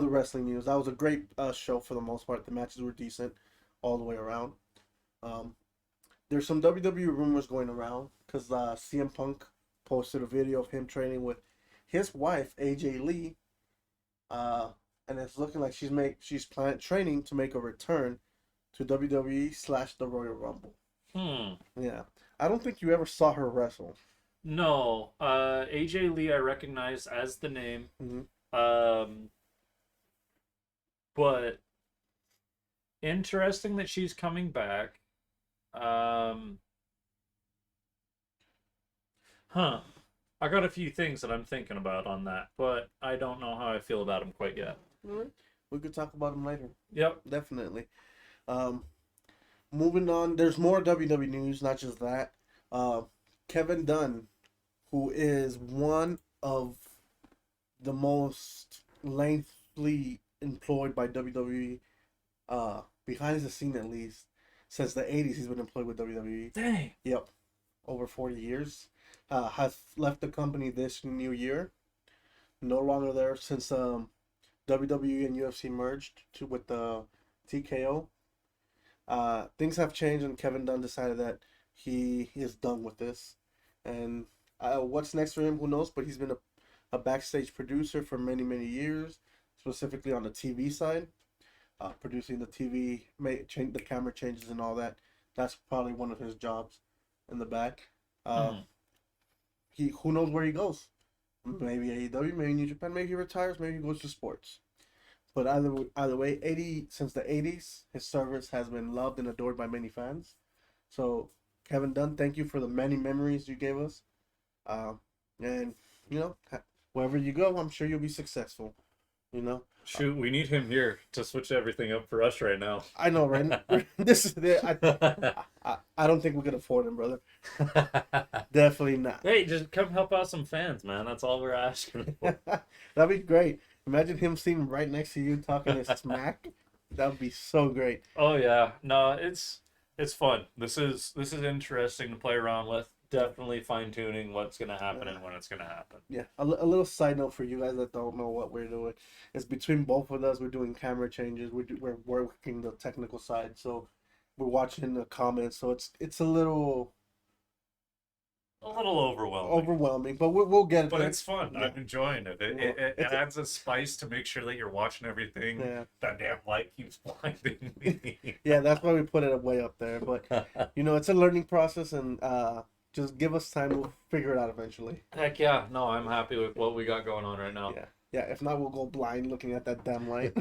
wrestling news, that was a great show for the most part. The matches were decent all the way around. There's some WWE rumors going around because CM Punk posted a video of him training with his wife, AJ Lee. And it's looking like she's training to make a return to WWE / the Royal Rumble. Yeah. I don't think you ever saw her wrestle. No. AJ Lee I recognize as the name. Mm-hmm. But interesting that she's coming back. I got a few things that I'm thinking about on that, but I don't know how I feel about them quite yet. Right. We could talk about them later. Yep. Definitely. Moving on, there's more WWE news, not just that. Kevin Dunn, who is one of the most lengthily employed by WWE, behind the scene at least, since the 80s he's been employed with WWE. Dang. Yep. Over 40 years. Has left the company this new year. No longer there since WWE and UFC merged with the TKO. Things have changed, and Kevin Dunn decided that he is done with this. And what's next for him, who knows? But he's been a backstage producer for many, many years, specifically on the TV side, producing the TV, the camera changes and all that. That's probably one of his jobs in the back. Who knows where he goes? Maybe AEW, maybe New Japan, maybe he retires, maybe he goes to sports. But either way, since the 80s, his service has been loved and adored by many fans. So, Kevin Dunn, thank you for the many memories you gave us. And, wherever you go, I'm sure you'll be successful. Shoot, we need him here to switch everything up for us right now. I know, right? This is I don't think we could afford him, brother. Definitely not. Hey, just come help out some fans, man. That's all we're asking for. That'd be great. Imagine him sitting right next to you talking his smack. That would be so great. Oh yeah, no, it's fun. This is interesting to play around with. Definitely fine tuning what's gonna happen and when it's gonna happen. Yeah, a little side note for you guys that don't know what we're doing is between both of us, we're doing camera changes. We're working the technical side, so we're watching the comments. So it's a little overwhelming. But we'll get it. But it's fun. Yeah. I'm enjoying it. It adds a spice to make sure that you're watching everything. Yeah. That damn light keeps blinding me. Yeah, that's why we put it way up there. But it's a learning process, and just give us time. We'll figure it out eventually. Heck yeah. No, I'm happy with what we got going on right now. Yeah. Yeah. If not, we'll go blind looking at that damn light.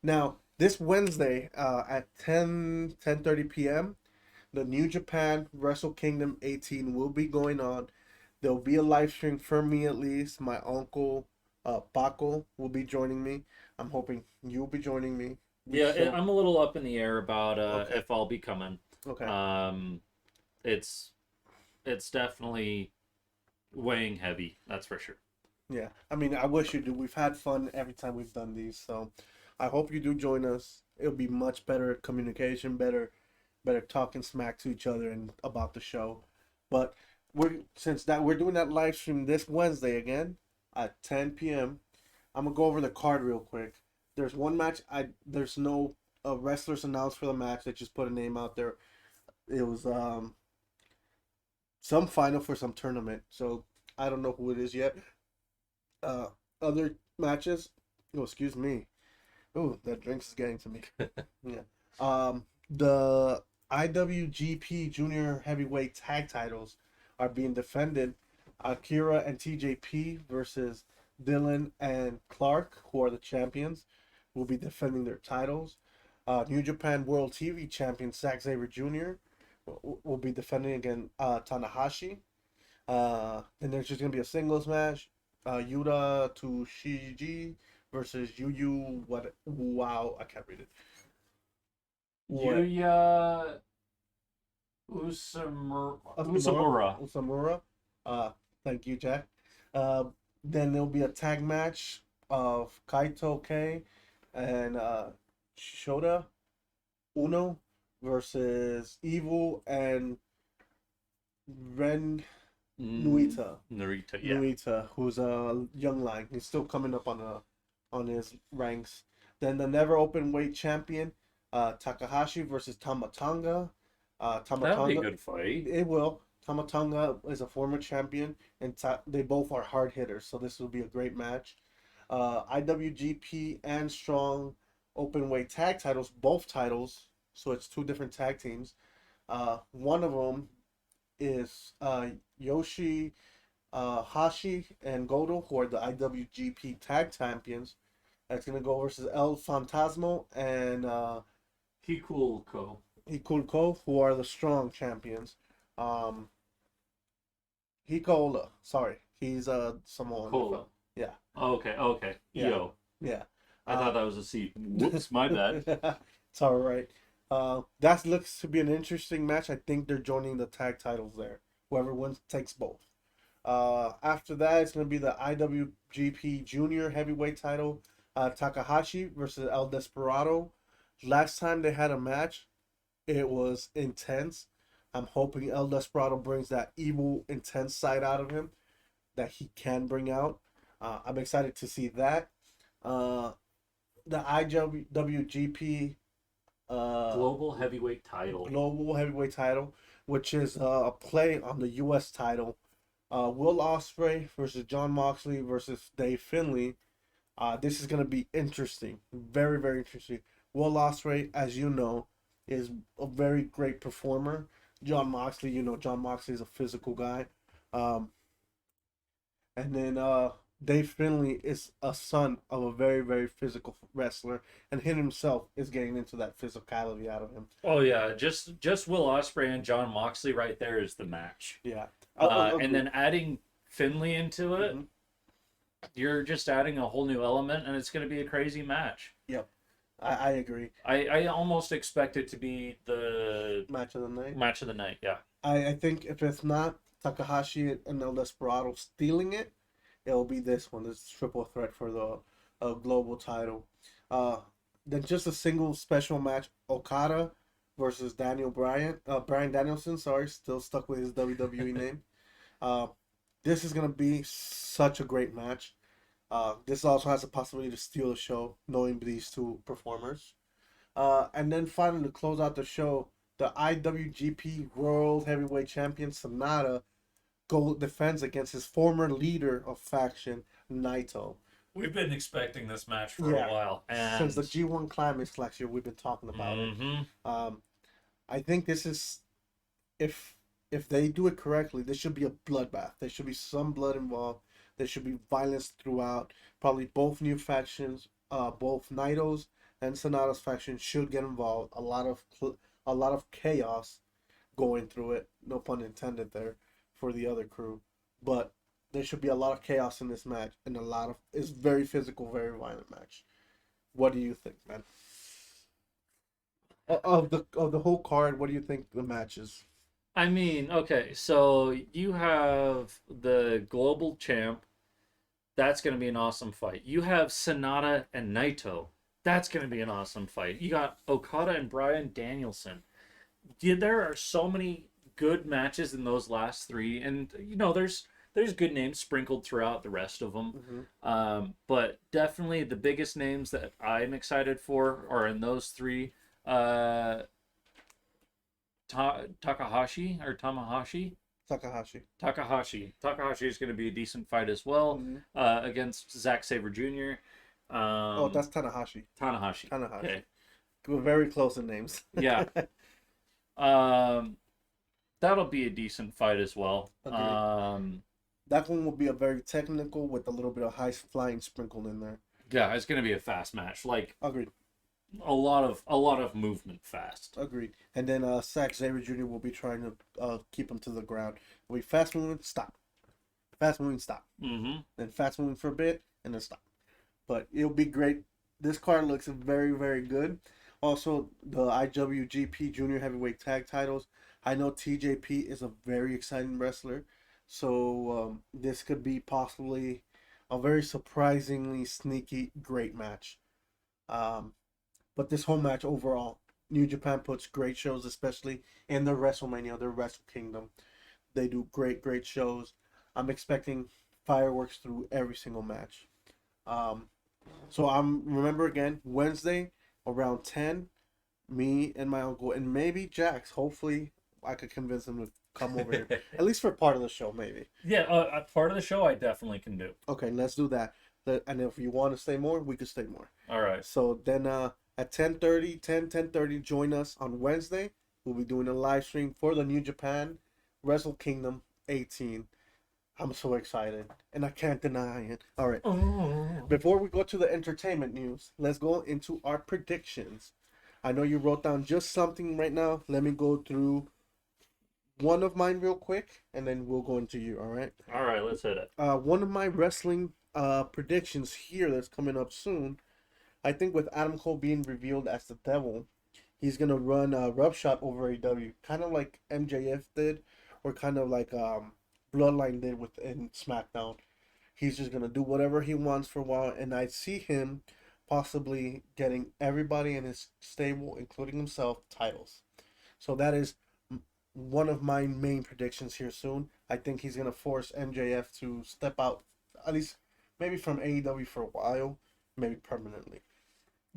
Now, this Wednesday at 10:30 p.m., the New Japan Wrestle Kingdom 18 will be going on. There'll be a live stream for me at least. My uncle, Paco, will be joining me. I'm hoping you'll be joining me. Yeah, I'm a little up in the air about if I'll be coming. Okay. It's it's definitely weighing heavy. That's for sure. Yeah, I mean, I wish you do. We've had fun every time we've done these, so I hope you do join us. It'll be much better communication, better talking smack to each other and about the show. But we're doing that live stream this Wednesday again at 10 p.m. I'm gonna go over the card real quick. There's one match. There's no wrestlers announced for the match. They just put a name out there. It was some final for some tournament. So I don't know who it is yet. Uh, Other matches. Oh, excuse me. Oh, that drinks is getting to me. Yeah. The IWGP Junior Heavyweight Tag Titles are being defended. Akira and TJP versus Dylan and Clark, who are the champions, will be defending their titles. New Japan World TV Champion Zack Sabre Jr. Will be defending against Tanahashi. Then there's just gonna be a singles match. Yuta Tsushiji versus Yu what? Wow, I can't read it. What? Yuya Usamura. Usamura. Thank you, Jack. Uh, then there'll be a tag match of Kaito K and Shota Uno versus Evil and Ren Nuita. Yeah. Nuita, who's a young lion. He's still coming up on his ranks. Then the never open weight champion, Takahashi versus Tamatanga. That'll be a good fight. It will. Tamatanga is a former champion, and they both are hard hitters, so this will be a great match. IWGP and Strong open weight tag titles, both titles, so it's two different tag teams. One of them is Yoshi Hashi and Goto, who are the IWGP tag champions. That's gonna go versus El Fantasmo and Hikulko, who are the strong champions. Hikola, sorry, he's Samoan. Cola. Yeah. Okay. Yeah. Yo. Yeah. I thought that was a C. Whoops, my bad. It's all right. That looks to be an interesting match. I think they're joining the tag titles there. Whoever wins takes both. After that, it's going to be the IWGP Junior Heavyweight title. Takahashi versus El Desperado. Last time they had a match, it was intense. I'm hoping El Desperado brings that evil, intense side out of him that he can bring out. I'm excited to see that. The IWGP Global heavyweight title, which is a play on the U.S. title. Will Ospreay versus John Moxley versus Dave Finlay. This is going to be interesting. Very, very interesting. Will Ospreay, as you know, is a very great performer. John Moxley, John Moxley is a physical guy. And then Dave Finlay is a son of a very, very physical wrestler, and him himself is getting into that physicality out of him. Oh yeah, just Will Ospreay and John Moxley right there is the match. Yeah. And then adding Finlay into it, mm-hmm. You're just adding a whole new element, and it's going to be a crazy match. Yep. I agree. I almost expect it to be the match of the night. Match of the night, yeah. I think if it's not Takahashi and El Desperado stealing it, it'll be this one, this triple threat for the global title. Then just a single special match, Okada versus Bryan Danielson, still stuck with his WWE name. This is going to be such a great match. This also has the possibility to steal the show, knowing these two performers. And then finally, to close out the show, the IWGP World Heavyweight Champion Sonata defends against his former leader of faction, Naito. We've been expecting this match for a while. And since the G1 Climax last year, we've been talking about it. I think this is, if they do it correctly, this should be a bloodbath. There should be some blood involved. There should be violence throughout. Probably both new factions, both Naito's and Sonata's faction should get involved. A lot of chaos going through it. No pun intended there for the other crew, but there should be a lot of chaos in this match, and it's very physical, very violent match. What do you think, man? Of the whole card, what do you think the match is? I mean, okay, so you have the global champ. That's going to be an awesome fight. You have Sonata and Naito. That's going to be an awesome fight. You got Okada and Bryan Danielson. Yeah, there are so many good matches in those last three, and there's good names sprinkled throughout the rest of them. Hmm. But definitely the biggest names that I'm excited for are in those three. Uh, Takahashi or Tamahashi. Takahashi. Takahashi is going to be a decent fight as well Hmm. against Zack Sabre Jr. Oh, that's Tanahashi. Tanahashi. Tanahashi. Okay. We're very close in names. Yeah. Um, that'll be a decent fight as well. Agreed. That one will be a very technical with a little bit of high flying sprinkled in there. Yeah, it's going to be a fast match. Like Agreed. a lot of movement fast. Agreed. And then Zack Xavier Jr. will be trying to keep him to the ground. Will be fast moving, stop. Fast moving, stop. Mm-hmm. Then fast moving for a bit, and then stop. But it'll be great. This card looks very, very good. Also, the IWGP Junior Heavyweight Tag Titles. I know TJP is a very exciting wrestler, so this could be possibly a very surprisingly sneaky great match. Um, but this whole match overall, New Japan puts great shows, especially in the WrestleMania, their Wrestle Kingdom. They do great, great shows. I'm expecting fireworks through every single match. Um, so I'm remember again Wednesday around 10. Me and my uncle and maybe Jax. Hopefully, I could convince him to come over here at least for part of the show, maybe. Yeah, part of the show I definitely can do. Okay, let's do that. And if you want to stay more, we could stay more. All right. So then at 10:30, 10:30, join us on Wednesday. We'll be doing a live stream for the New Japan Wrestle Kingdom 18. I'm so excited, and I can't deny it. All right. Oh. Before we go to the entertainment news, let's go into our predictions. I know you wrote down just something right now. Let me go through one of mine real quick, and then we'll go into you. All right. All right, let's hit it. One of my wrestling predictions here that's coming up soon. I think with Adam Cole being revealed as the devil, he's gonna run a rough shot over AEW, kind of like MJF did, or kind of like Bloodline did within SmackDown. He's just gonna do whatever he wants for a while, and I see him possibly getting everybody in his stable, including himself, titles. So that is one of my main predictions here soon. I think he's gonna force MJF to step out, at least maybe from AEW for a while, maybe permanently.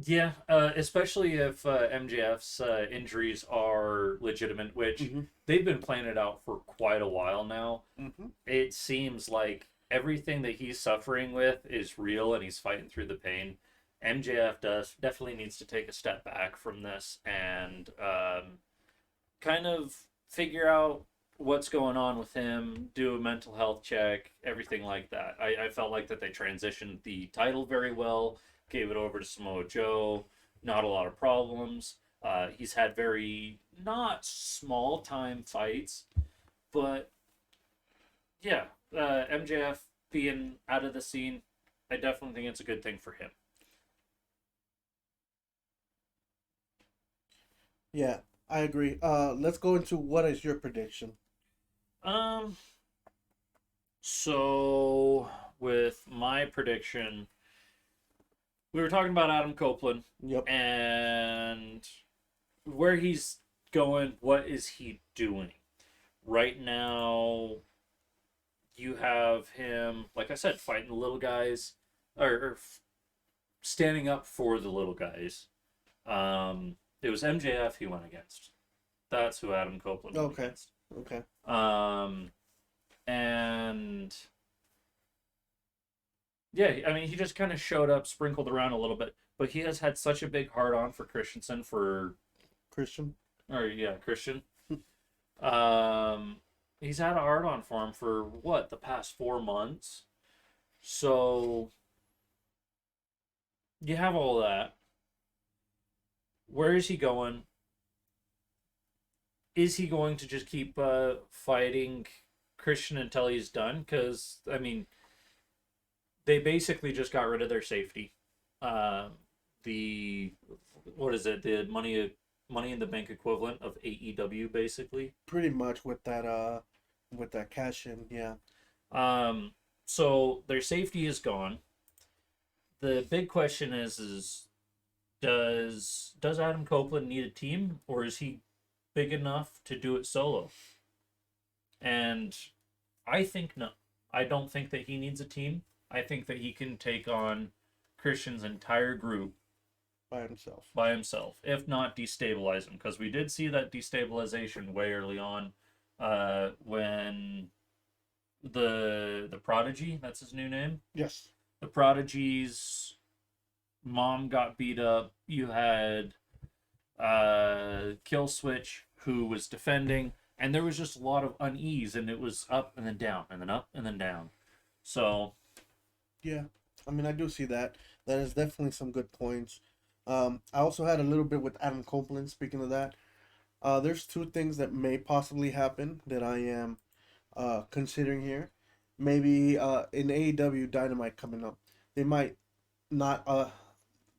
Yeah, especially if MJF's injuries are legitimate, which Mm-hmm. they've been playing it out for quite a while now. Mm-hmm. It seems like everything that he's suffering with is real and he's fighting through the pain. MJF definitely needs to take a step back from this and kind of figure out what's going on with him, do a mental health check, everything like that. I felt like that they transitioned the title very well, gave it over to Samoa Joe, not a lot of problems. He's had very not small time fights, but yeah, MJF being out of the scene, I definitely think it's a good thing for him. Yeah, I agree. Let's go into what is your prediction? Um, so with my prediction, we were talking about Adam Copeland Yep. and where he's going. What is he doing right now? You have him, like I said, fighting the little guys, or standing up for the little guys. It was MJF he went against. That's who Adam Copeland went Okay. against. Okay. And yeah, I mean, he just kind of showed up, sprinkled around a little bit, but he has had such a big hard on for Christensen Christian. Christian. Um, he's had a hard on for him for what, the past 4 months. So you have all that. Where is he going? Is he going to just keep fighting Christian until he's done? Because, I mean, they basically just got rid of their safety. The, what is it? The money Money in the Bank equivalent of AEW, basically. Pretty much with that cash in, yeah. Um, so their safety is gone. The big question is does Adam Copeland need a team, or is he big enough to do it solo? And I think no. I don't think that he needs a team. I think that he can take on Christian's entire group by himself, if not destabilize him. Because we did see that destabilization way early on, when the Prodigy, that's his new name. Yes. The Prodigy's mom got beat up. You had Kill Switch, who was defending, and there was just a lot of unease, and it was up and then down, and then up and then down. So, yeah, I mean, I do see that. That is definitely some good points. I also had a little bit with Adam Copeland. Speaking of that, there's two things that may possibly happen that I am considering here. Maybe in AEW Dynamite coming up, they might not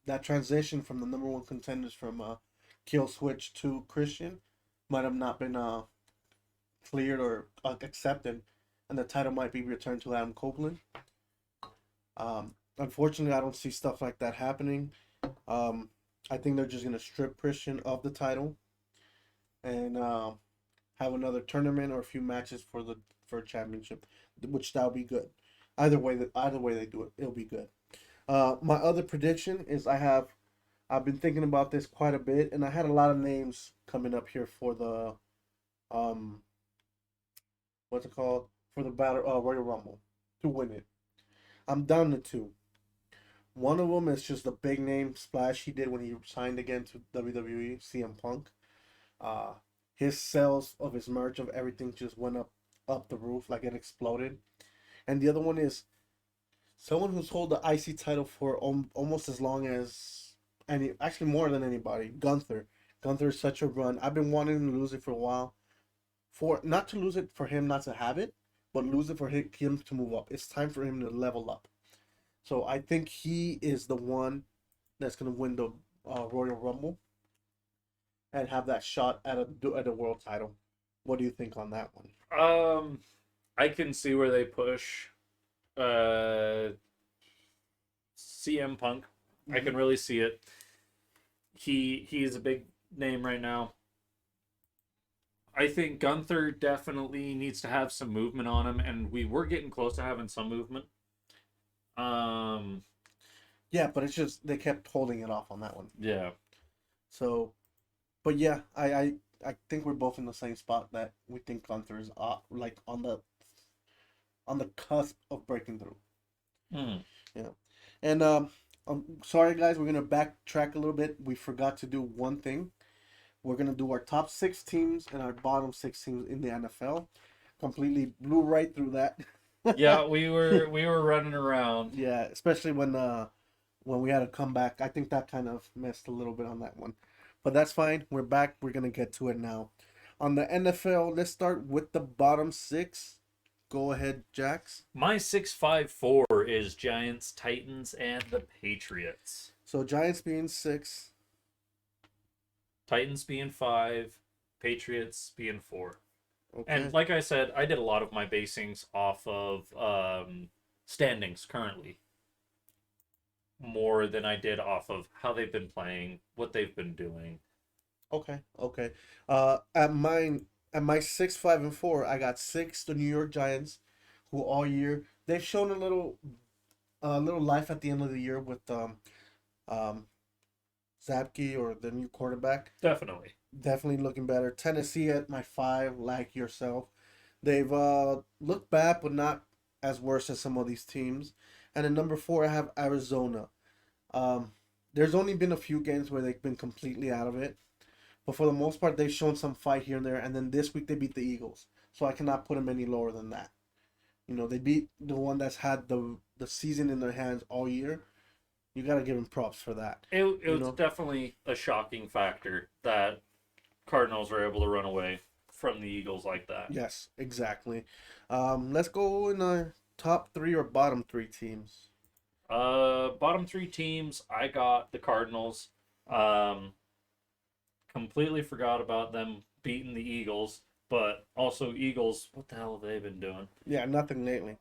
that transition from the number one contenders from Kill Switch to Christian might have not been cleared or accepted, and the title might be returned to Adam Copeland. Unfortunately, I don't see stuff like that happening. I think they're just gonna strip Christian of the title and have another tournament or a few matches for a championship, which that'll be good. Either way they do it, it'll be good. My other prediction is I've been thinking about this quite a bit, and I had a lot of names coming up here for the what's it called, for the battle Royal Rumble to win it. I'm down to two. One of them is just the big name splash he did when he signed again to WWE, CM Punk. His sales of his merch of everything just went up the roof, like it exploded. And the other one is someone who's held the IC title for almost as long as actually more than anybody. Gunther. Gunther is such a run. I've been wanting him to lose it for a while. For not to lose it for him not to have it, but lose it for him to move up. It's time for him to level up. So I think he is the one that's gonna win the Royal Rumble and have that shot at a world title. What do you think on that one? I can see where they push CM Punk. I can really see it. He's a big name right now. I think Gunther definitely needs to have some movement on him, and we were getting close to having some movement. Yeah, but it's just they kept holding it off on that one. Yeah. So, but yeah, I think we're both in the same spot that we think Gunther is like on the cusp of breaking through. Yeah, and I'm sorry guys, we're gonna backtrack a little bit. We forgot to do one thing. We're gonna do our top 6 teams and our bottom 6 teams in the NFL. Completely blew right through that. Yeah, we were running around. Yeah, especially when we had to come back. I think that kind of messed a little bit on that one. But that's fine. We're back. We're going to get to it now. On the NFL, let's start with the bottom 6. Go ahead, Jax. My 6-5-4 is Giants, Titans, and the Patriots. So Giants being 6. Titans being 5. Patriots being 4. Okay. And like I said, I did a lot of my basings off of standings currently. More than I did off of how they've been playing, what they've been doing. Okay. At my 6, 5, and 4, I got 6 the New York Giants, who all year they've shown a little life at the end of the year with Zapke or the new quarterback. Definitely looking better. Tennessee at my 5, like yourself. They've looked bad, but not as worse as some of these teams. And at number 4, I have Arizona. There's only been a few games where they've been completely out of it. But for the most part, they've shown some fight here and there. And then this week, they beat the Eagles. So I cannot put them any lower than that. You know, they beat the one that's had the season in their hands all year. You got to give them props for that. It was definitely a shocking factor that Cardinals were able to run away from the Eagles like that. Yes, exactly. Let's go in our top 3 or bottom 3 teams. Bottom 3 teams, I got the Cardinals. completely forgot about them beating the Eagles, but also Eagles, what the hell have they been doing? Yeah, nothing lately.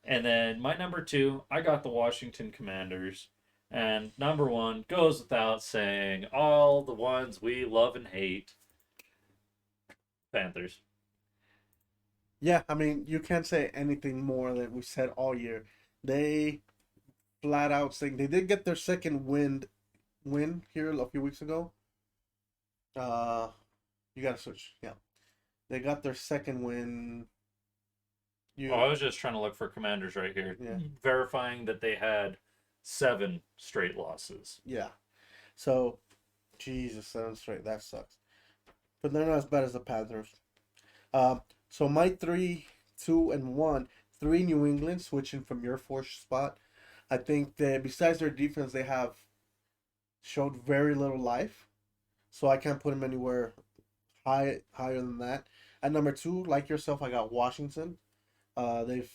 And then my number 2, I got the Washington Commanders. And number 1 goes without saying, all the ones we love and hate, Panthers. Yeah, I mean, you can't say anything more than we said all year. They flat out saying they did get their second win here a few weeks ago. Uh, you gotta switch. Yeah, they got their second win. Oh, I was just trying to look for Commanders right here, Yeah, verifying that they had 7 straight losses. yeah. So, Jesus, 7 straight. That sucks. But they're not as bad as the Panthers. So my 3, 2, and 1, 3 New England switching from your 4th spot. I think that besides their defense, they have showed very little life. So I can't put them anywhere higher than that. At number 2, like yourself, I got Washington. They've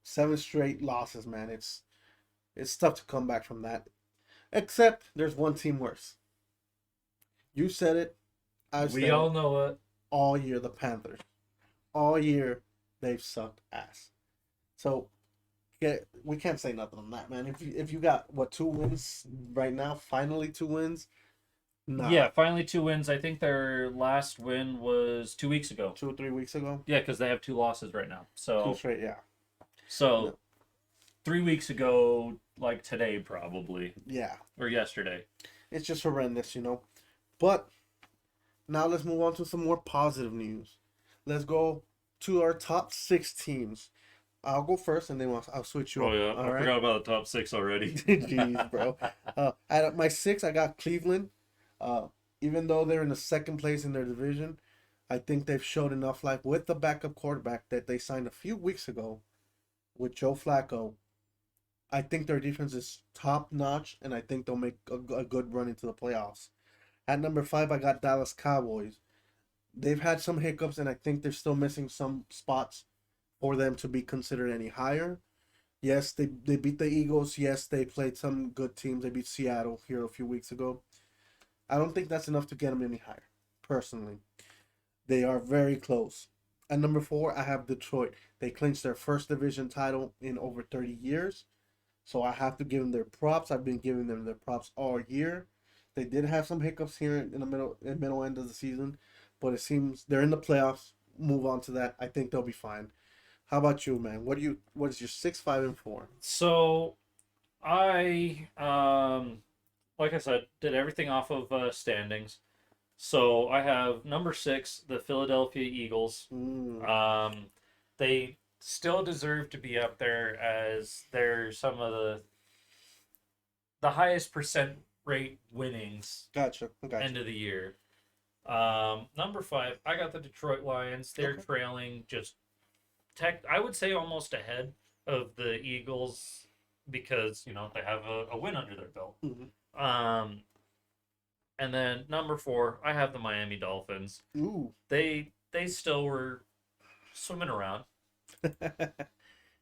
7 straight losses, man. It's tough to come back from that. Except there's one team worse. You said it. I've said We all it know it. all year. The Panthers. All year they've sucked ass. So we can't say nothing on that, man. If you got what 2 wins right now, finally 2 wins. Nah. Yeah, finally 2 wins. I think their last win was 2 weeks ago. 2 or 3 weeks ago. Yeah, because they have 2 losses right now. 2 So straight, yeah. so No. 3 weeks ago, like today probably, Yeah. or yesterday. It's just horrendous, you know. But now let's move on to some more positive news. Let's go to our top 6 teams. I'll go first, and then I'll switch you Oh up. yeah, All I right? forgot about the top 6 already. Jeez, bro. At my 6, I got Cleveland. Even though they're in the second place in their division, I think they've showed enough life with the backup quarterback that they signed a few weeks ago with Joe Flacco. I think their defense is top notch, and I think they'll make a good run into the playoffs. At number 5, I got Dallas Cowboys. They've had some hiccups, and I think they're still missing some spots for them to be considered any higher. Yes, they beat the Eagles. Yes, they played some good teams. They beat Seattle here a few weeks ago. I don't think that's enough to get them any higher, personally. They are very close. At number 4, I have Detroit. They clinched their first division title in over 30 years. So I have to give them their props. I've been giving them their props all year. They did have some hiccups here in the middle end of the season, but it seems they're in the playoffs. Move on to that. I think they'll be fine. How about you, man? What is your 6, 5, and 4? So I like I said, did everything off of standings. So I have number 6, the Philadelphia Eagles. They still deserve to be up there as they're some of the highest percent rate winnings Gotcha. end of the year. Number 5, I got the Detroit Lions. They're Okay. trailing just I would say almost ahead of the Eagles because they have a win under their belt. Mhm. And then number 4, I have the Miami Dolphins. Ooh. They still were swimming around.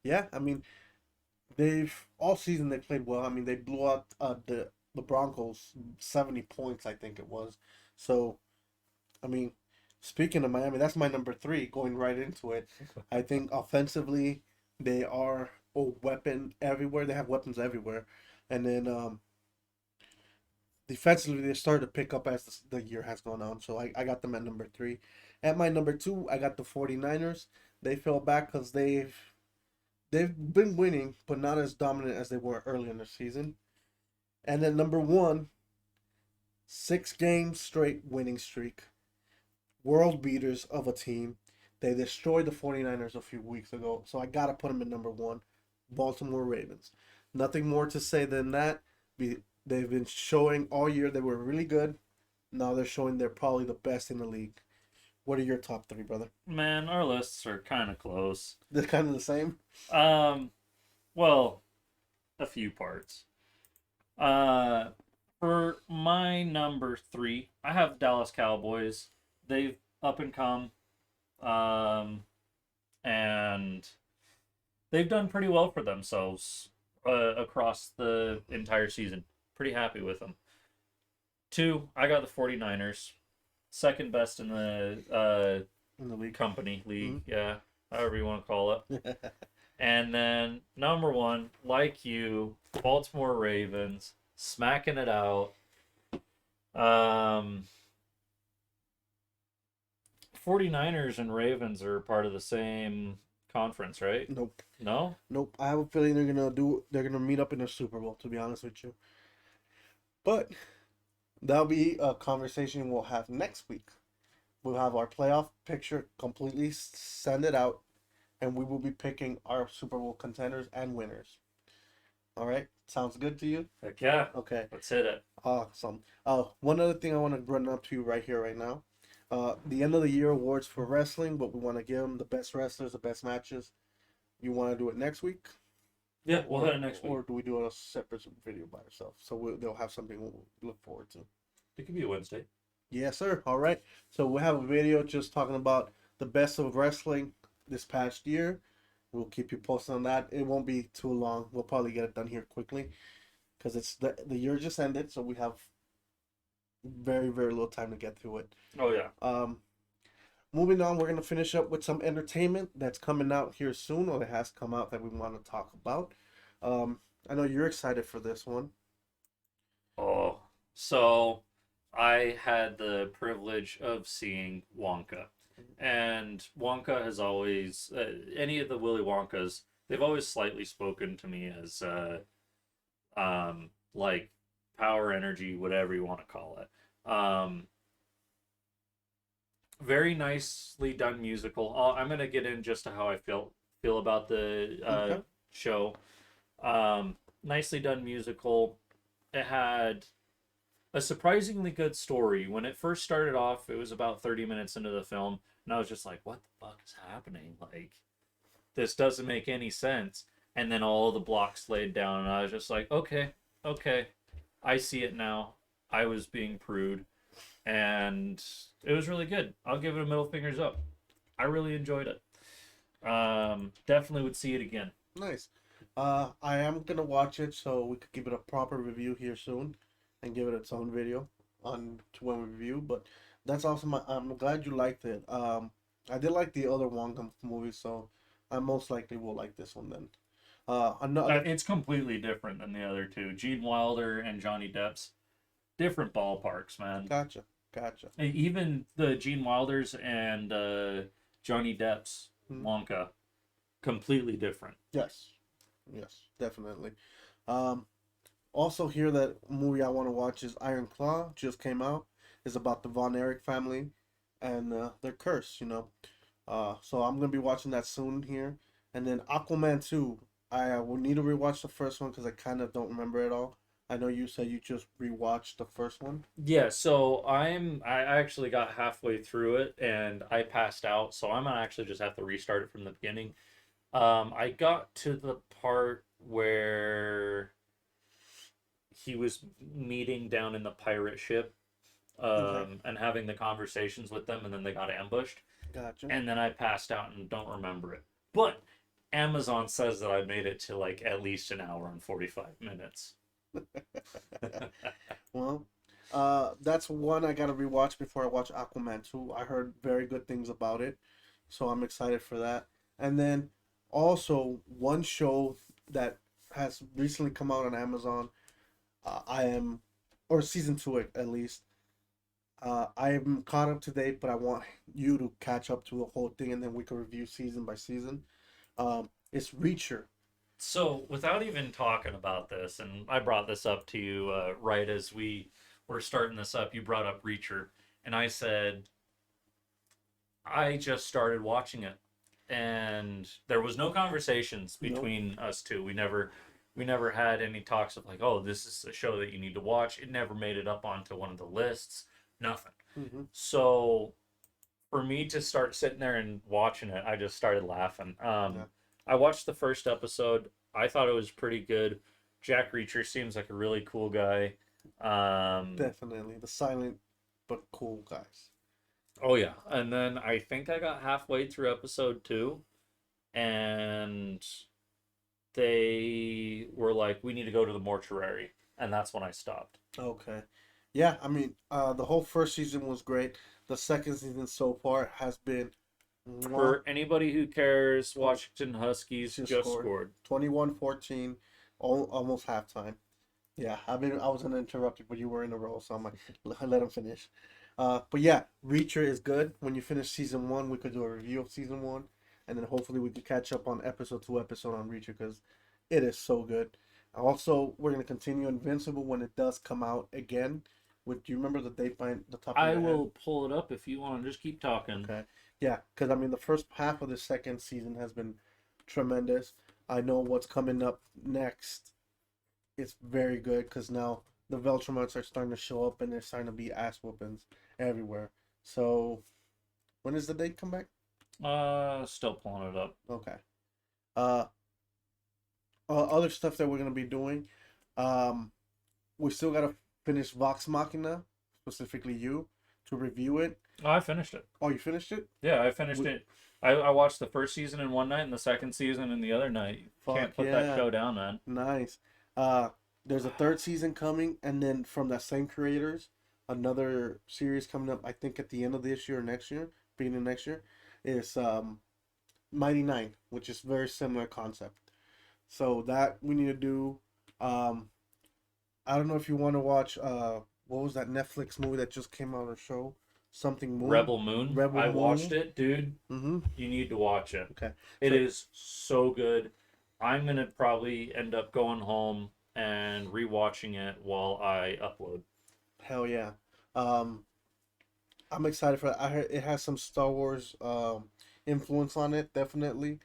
Yeah, I mean, they've all season they played well. I mean, they blew out the Broncos 70 points, I think it was. So, I mean, speaking of Miami, that's my number 3. Going right into it, I think offensively they are a weapon everywhere. They have weapons everywhere, and then defensively they started to pick up as the year has gone on. So I got them at number 3. At my number 2, I got the 49ers. They fell back because they've been winning, but not as dominant as they were early in the season. And then number 1, 6-game straight winning streak. World beaters of a team. They destroyed the 49ers a few weeks ago, so I got to put them in number 1. Baltimore Ravens. Nothing more to say than that. They've been showing all year they were really good. Now they're showing they're probably the best in the league. What are your top 3, brother? Man, our lists are kind of close. They're kind of the same? Well, a few parts. For my number 3, I have Dallas Cowboys. They've up and come, and they've done pretty well for themselves across the entire season. Pretty happy with them. 2, I got the 49ers. Second best in the In the league. company league. Mm-hmm. Yeah, however you want to call it. And then number 1, like you, Baltimore Ravens, smacking it out. 49ers and Ravens are part of the same conference, right? Nope. No? Nope. I have a feeling they're gonna meet up in the Super Bowl, to be honest with you. But that'll be a conversation we'll have next week. We'll have our playoff picture completely send it out, and we will be picking our Super Bowl contenders and winners. All right, sounds good to you? Heck yeah. Okay, Let's hit it. awesome. One other thing I want to run up to you right here, right now. The end of the year awards for wrestling, but we want to give them the best wrestlers, the best matches. You want to do it next week? Yeah, we'll hit it next week. Or do we do a separate video by ourselves? So they'll have something we'll look forward to. It could be a Wednesday. Yes, sir. All right. So we'll have a video just talking about the best of wrestling this past year. We'll keep you posted on that. It won't be too long. We'll probably get it done here quickly because it's the year just ended, so we have very, very little time to get through it. Oh, yeah. Moving on, we're going to finish up with some entertainment that's coming out here soon, or that has come out that we want to talk about. I know you're excited for this one. Oh, so I had the privilege of seeing Wonka. And Wonka has always, any of the Willy Wonkas, they've always slightly spoken to me as, like, power, energy, whatever you want to call it. Very nicely done musical. I'm gonna get in just to how I feel about the Okay. show. Nicely done musical. It had a surprisingly good story. When it first started off, it was about 30 minutes into the film, and I was just like, "What the fuck is happening? Like, this doesn't make any sense." And then all the blocks laid down, and I was just like, "Okay, I see it now. I was being prude." And it was really good. I'll give it a middle fingers up. I really enjoyed it. Definitely would see it again. Nice. I am going to watch it so we could give it a proper review here soon and give it its own video on to when we review. But that's awesome. I'm glad you liked it. I did like the other Wonka movie, so I most likely will like this one then. Another. It's completely different than the other two. Gene Wilder and Johnny Depp's different ballparks, man. Gotcha. And even the Gene Wilders and Johnny Depp's Wonka, completely different. Yes, definitely. Also here that movie I want to watch is Iron Claw. Just came out. It's about the Von Erich family and their curse. So I'm gonna be watching that soon here. And then Aquaman 2. I will need to rewatch the first one because I kind of don't remember it all. I know you said you just rewatched the first one. Yeah, so I actually got halfway through it and I passed out, so I'm gonna actually just have to restart it from the beginning. I got to the part where he was meeting down in the pirate ship, Okay. and having the conversations with them, and then they got ambushed, Gotcha. and then I passed out and don't remember it. But Amazon says that I made it to like at least an hour and 45 minutes. Well, that's one I gotta rewatch before I watch Aquaman 2. I heard very good things about it, so I'm excited for that. And then also one show that has recently come out on Amazon, or season two at least. I am caught up to date, but I want you to catch up to the whole thing, and then we can review season by season. It's Reacher. So, without even talking about this, and I brought this up to you right as we were starting this up, you brought up Reacher, and I said, I just started watching it, and there was no conversations Nope. between us two. We never had any talks of like, oh, this is a show that you need to watch. It never made it up onto one of the lists. Nothing. Mm-hmm. So, for me to start sitting there and watching it, I just started laughing. Yeah. I watched the first episode. I thought it was pretty good. Jack Reacher seems like a really cool guy. Definitely the silent but cool guys. Oh yeah, and then I think I got halfway through episode 2, and they were like, "We need to go to the mortuary," and that's when I stopped. Okay. Yeah, I mean, the whole first season was great. The second season so far has been mwah. For anybody who cares, Washington Huskies Just just scored scored. 21-14, almost halftime. Yeah, I was gonna interrupt you, but you were in a row, so I'm like, let him finish. But yeah, Reacher is good. When you finish season one, we could do a review of season one, and then hopefully we could catch up on episode on Reacher because it is so good. Also, we're gonna continue Invincible when it does come out again. Would you remember the date by the top of I your head? will pull it up if you want to just keep talking. Okay. Yeah, because I mean, the first half of the second season has been tremendous. I know what's coming up next. It's very good because now the Veltramites are starting to show up and there's starting to be ass whoopings everywhere. So, when does the date come back? Still pulling it up. Okay. Uh, Other stuff that we're gonna be doing. Um, we still gotta finish Vox Machina, specifically you, to review it. Oh, I finished it. Oh, you finished it? Yeah, I finished it. I watched the first season in one night and the second season in the other night. Can't Fuck put that yeah. show down, man. Nice. There's a third season coming, and then from that same creators, another series coming up. I think at the end of this year or next year, beginning of next year, is Mighty Nine, which is very similar concept. So that we need to do. Um, I don't know if you want to watch. What was that Netflix movie that just came out or show? Something Moon. Rebel Moon. Rebel I Moon. watched it, dude. Mm-hmm. You need to watch it. Okay. It So- is so good. I'm gonna probably end up going home and rewatching it while I upload. Hell yeah. Um, I'm excited for that. I heard it has some Star Wars influence on it, definitely.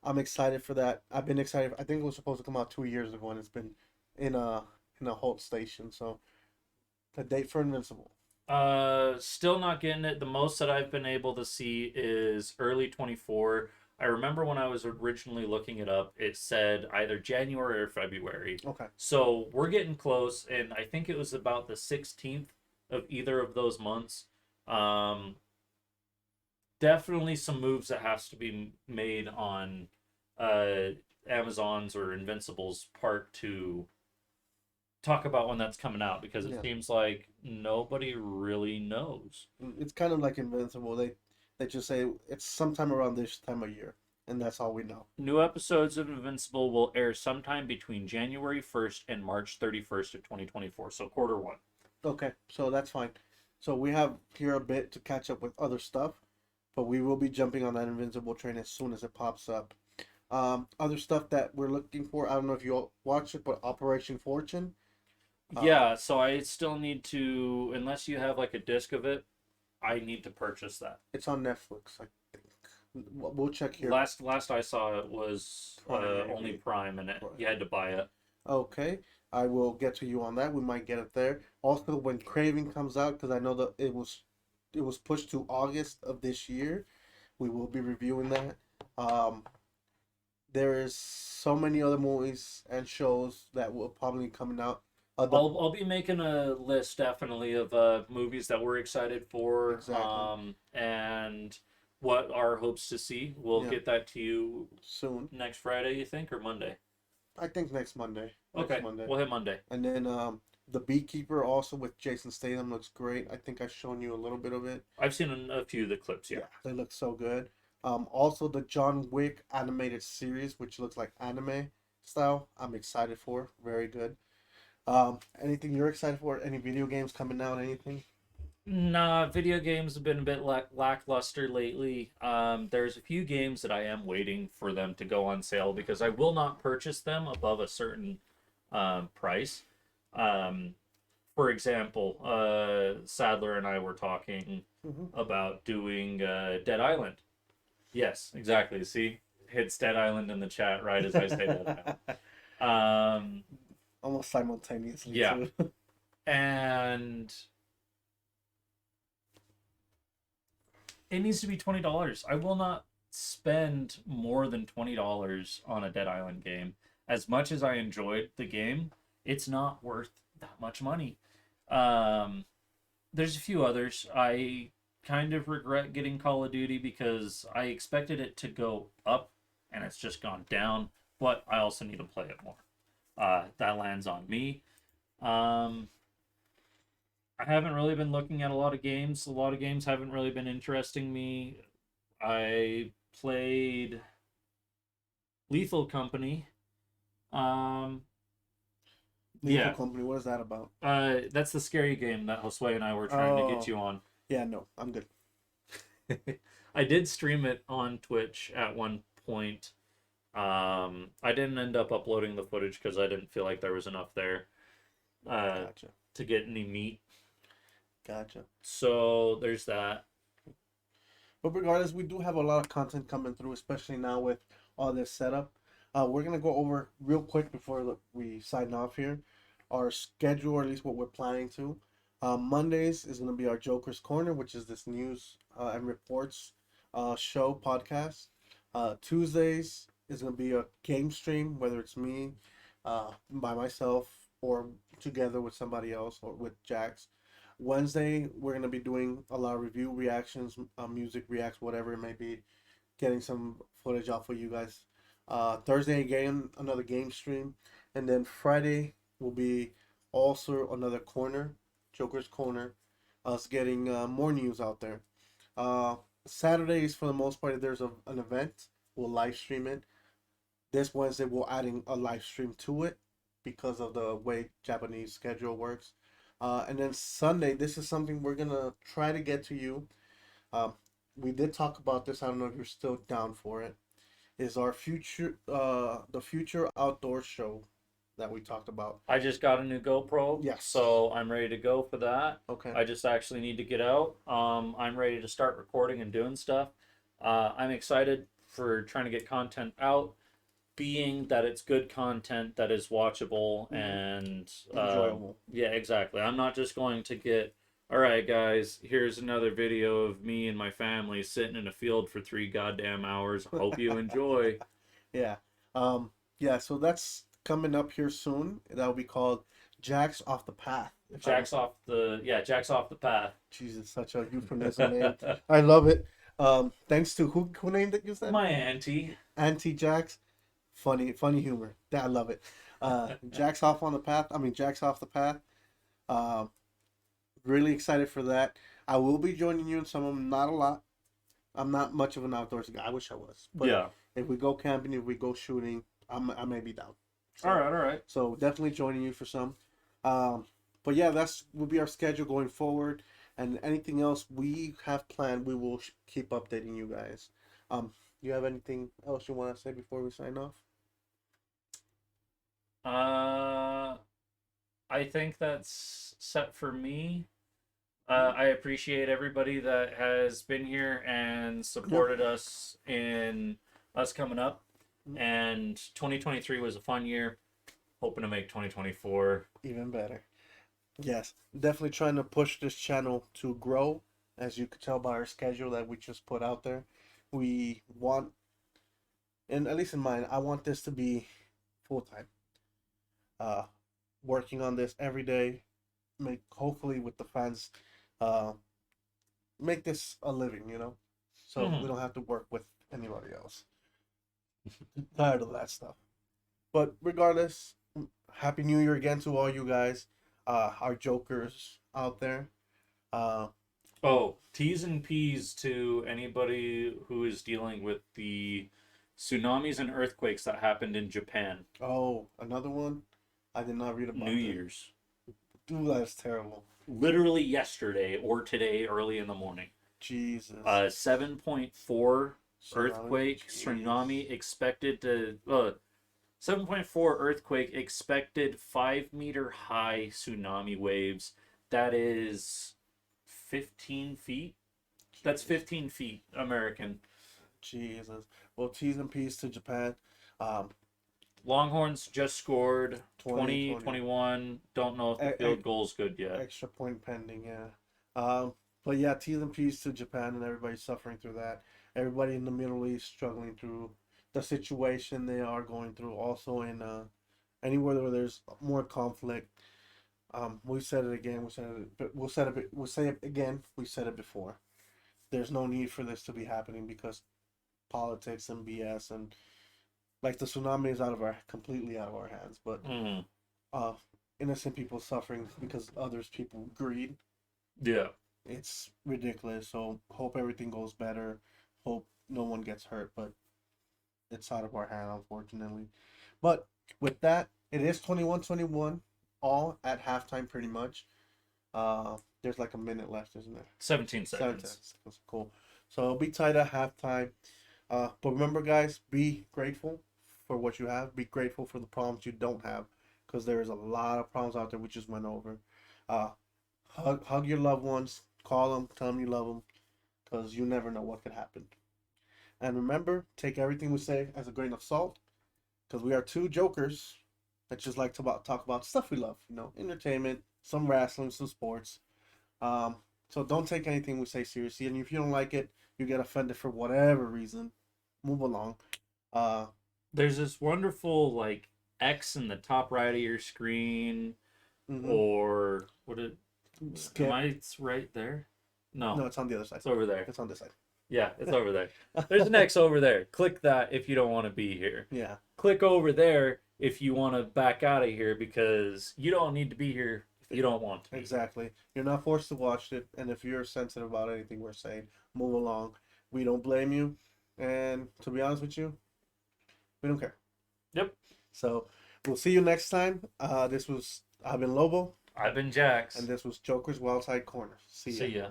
I'm excited for that. I've been excited. I think it was supposed to come out 2 years ago, and it's been in a hold station. So the date for Invincible. Still not getting it. The most that I've been able to see is early 24. I remember when I was originally looking it up, it said either January or February. Okay. So we're getting close, and I think it was about the 16th of either of those months. Um, Definitely some moves that has to be made on uh Amazon's or Invincible's part to talk about when that's coming out because it Yeah. seems like nobody really knows. It's kind of like Invincible. They just say it's sometime around this time of year, and that's all we know. New episodes of Invincible will air sometime between January 1st and March 31st of 2024, so quarter one. Okay, so that's fine. So we have here a bit to catch up with other stuff, but we will be jumping on that Invincible train as soon as it pops up. Other stuff that we're looking for. I don't know if you all watch it, but Operation Fortune. Yeah, so I still need to, unless you have like a disc of it, I need to purchase that. It's on Netflix, I think. We'll check here. Last I saw it was Prime, only maybe. Prime, and Prime. you had to buy it. Okay, I will get to you on that. We might get it there. Also, when Craving comes out, because I know that it was pushed to August of this year, we will be reviewing that. There is so many other movies and shows that will probably be coming out. I'll be making a list definitely of movies that we're excited for, Exactly. and what our hopes to see. We'll Yeah. get that to you Soon. next Friday, you think, or Monday? I think next Monday. Okay, Next Monday. we'll hit Monday. And then The Beekeeper also with Jason Statham looks great. I think I've shown you a little bit of it. I've seen a few of the clips. Yeah. They look so good. Also the John Wick animated series, which looks like anime style. I'm excited for. Very good. Anything you're excited for? Any video games coming out? Anything? Nah, video games have been a bit lackluster lately. There's a few games that I am waiting for them to go on sale because I will not purchase them above a certain price. For example, Sadler and I were talking about doing Dead Island. Yes, exactly. See, hits Dead Island in the chat right as I say that. Almost simultaneously. Yeah. Too. And it needs to be $20. I will not spend more than $20 on a Dead Island game. As much as I enjoyed the game, it's not worth that much money. There's a few others. I kind of regret getting Call of Duty because I expected it to go up and it's just gone down, but I also need to play it more. That lands on me. I I haven't really been looking at a lot of games. A lot of games haven't really been interesting me. I played Lethal Company. Um, Lethal yeah, Company. What is that about? that's the scary game that Josue and I were trying to get Oh, you on. yeah. No, I'm good. I did stream it on Twitch at one point. I didn't end up uploading the footage because I didn't feel like there was enough there uh, Gotcha. to get any meat. Gotcha. So there's that. But regardless, we do have a lot of content coming through, especially now with all this setup. We're gonna go over real quick before we sign off here, our schedule, or at least what we're planning to. Mondays is gonna be our Joker's Corner, which is this news and reports show podcast. Tuesdays is gonna be a game stream, whether it's me, by myself, or together with somebody else, or with Jax. Wednesday, we're gonna be doing a lot of review reactions, music reacts, whatever it may be, getting some footage off for you guys. Thursday again, another game stream, and then Friday will be also another corner, Joker's Corner, us getting more news out there. Uh, Saturdays, for the most part, if there's an event, we'll live stream it. This Wednesday, we're adding a live stream to it because of the way Japanese schedule works. And then Sunday, this is something we're gonna try to get to you. Um, we did talk about this. I don't know if you're still down for it. Is our the future outdoor show that we talked about? I just got a new GoPro. Yes. So I'm ready to go for that. Okay. I just actually need to get out. I'm ready to start recording and doing stuff. I'm excited for trying to get content out, being that it's good content that is watchable and Enjoyable. yeah, exactly. I'm not just going to get, all right, guys, here's another video of me and my family sitting in a field for 3 goddamn hours. Hope you enjoy. Yeah. Yeah. So that's coming up here soon. That'll be called Jack's Off the Path. Jack's off the path. Jesus, such a euphemism name. I love it. Thanks to who named it? You said My auntie. Auntie Jax. Funny humor. I love it. Jack's off on the path. Jack's off the path. Um, really excited for that. I will be joining you in some of them. Not a lot. I'm not much of an outdoors guy. I wish I was. But Yeah. if we go camping, if we go shooting, I may be down. So, All right. So definitely joining you for some. But yeah, that's will be our schedule going forward. And anything else we have planned, we will keep updating you guys. You have anything else you want to say before we sign off? I think that's set for me. I appreciate everybody that has been here and supported us in us coming up. And 2023 was a fun year. Hoping to make 2024 even better. Yes, definitely trying to push this channel to grow. As you could tell by our schedule that we just put out there, we want, and at least in mine, I want this to be full time. Working on this every day, hopefully with the fans, make this a living, so we don't have to work with anybody else. Tired of that stuff. But regardless, Happy New Year again to all you guys, our jokers out there. T's and P's to anybody who is dealing with the tsunamis and earthquakes that happened in Japan. Oh, another one? I did not read about New Year's. Dude, that's terrible. Literally yesterday or today, early in the morning. Jesus. 7.4 earthquake, tsunami expected to... 7.4 earthquake expected 5-meter high tsunami waves. That is 15 feet. That's 15 feet American. Jesus. Well, T's and P's to Japan. Longhorns just scored 20-21. Don't know if the field goal's good yet. Extra point pending, yeah. But yeah, T's and P's to Japan, and everybody's suffering through that. Everybody in the Middle East struggling through the situation they are going through. Also in anywhere where there's more conflict. We said it again. We'll say it again. We said it before. There's no need for this to be happening because politics and BS and like the tsunami is completely out of our hands. But innocent people suffering because others people greed. Yeah. It's ridiculous. So hope everything goes better. Hope no one gets hurt, but it's out of our hand, unfortunately. But with that, it is 21-21, all at halftime pretty much. There's like a minute left, isn't there? 17 7 seconds. seconds. That's cool. So it'll be tight at halftime. But remember, guys, be grateful for what you have. Be grateful for the problems you don't have, because there's a lot of problems out there we just went over. Uh, hug your loved ones. Call them. Tell them you love them, because you never know what could happen. And remember, take everything we say as a grain of salt, because we are two jokers that just like to talk about stuff we love. Entertainment, some wrestling, some sports. Um, so don't take anything we say seriously. And if you don't like it, you get offended for whatever reason, move along. Uh, There's this wonderful like X in the top right of your screen, mhm. or what it? Skip. Am I right there? No, No, it's on the other side. it's over there. It's on this side. Yeah, it's over there. There's an X over there. Click that if you don't want to be here. Yeah, Click over there if you want to back out of here because you don't need to be here if you don't want to be. exactly. You're not forced to watch it, and if you're sensitive about anything we're saying, move along. We don't blame you, and to be honest with you, we don't care. Yep. So we'll see you next time. I've been Lobo, I've been Jax. and this was Joker's Wild Side Corner. See ya. See ya.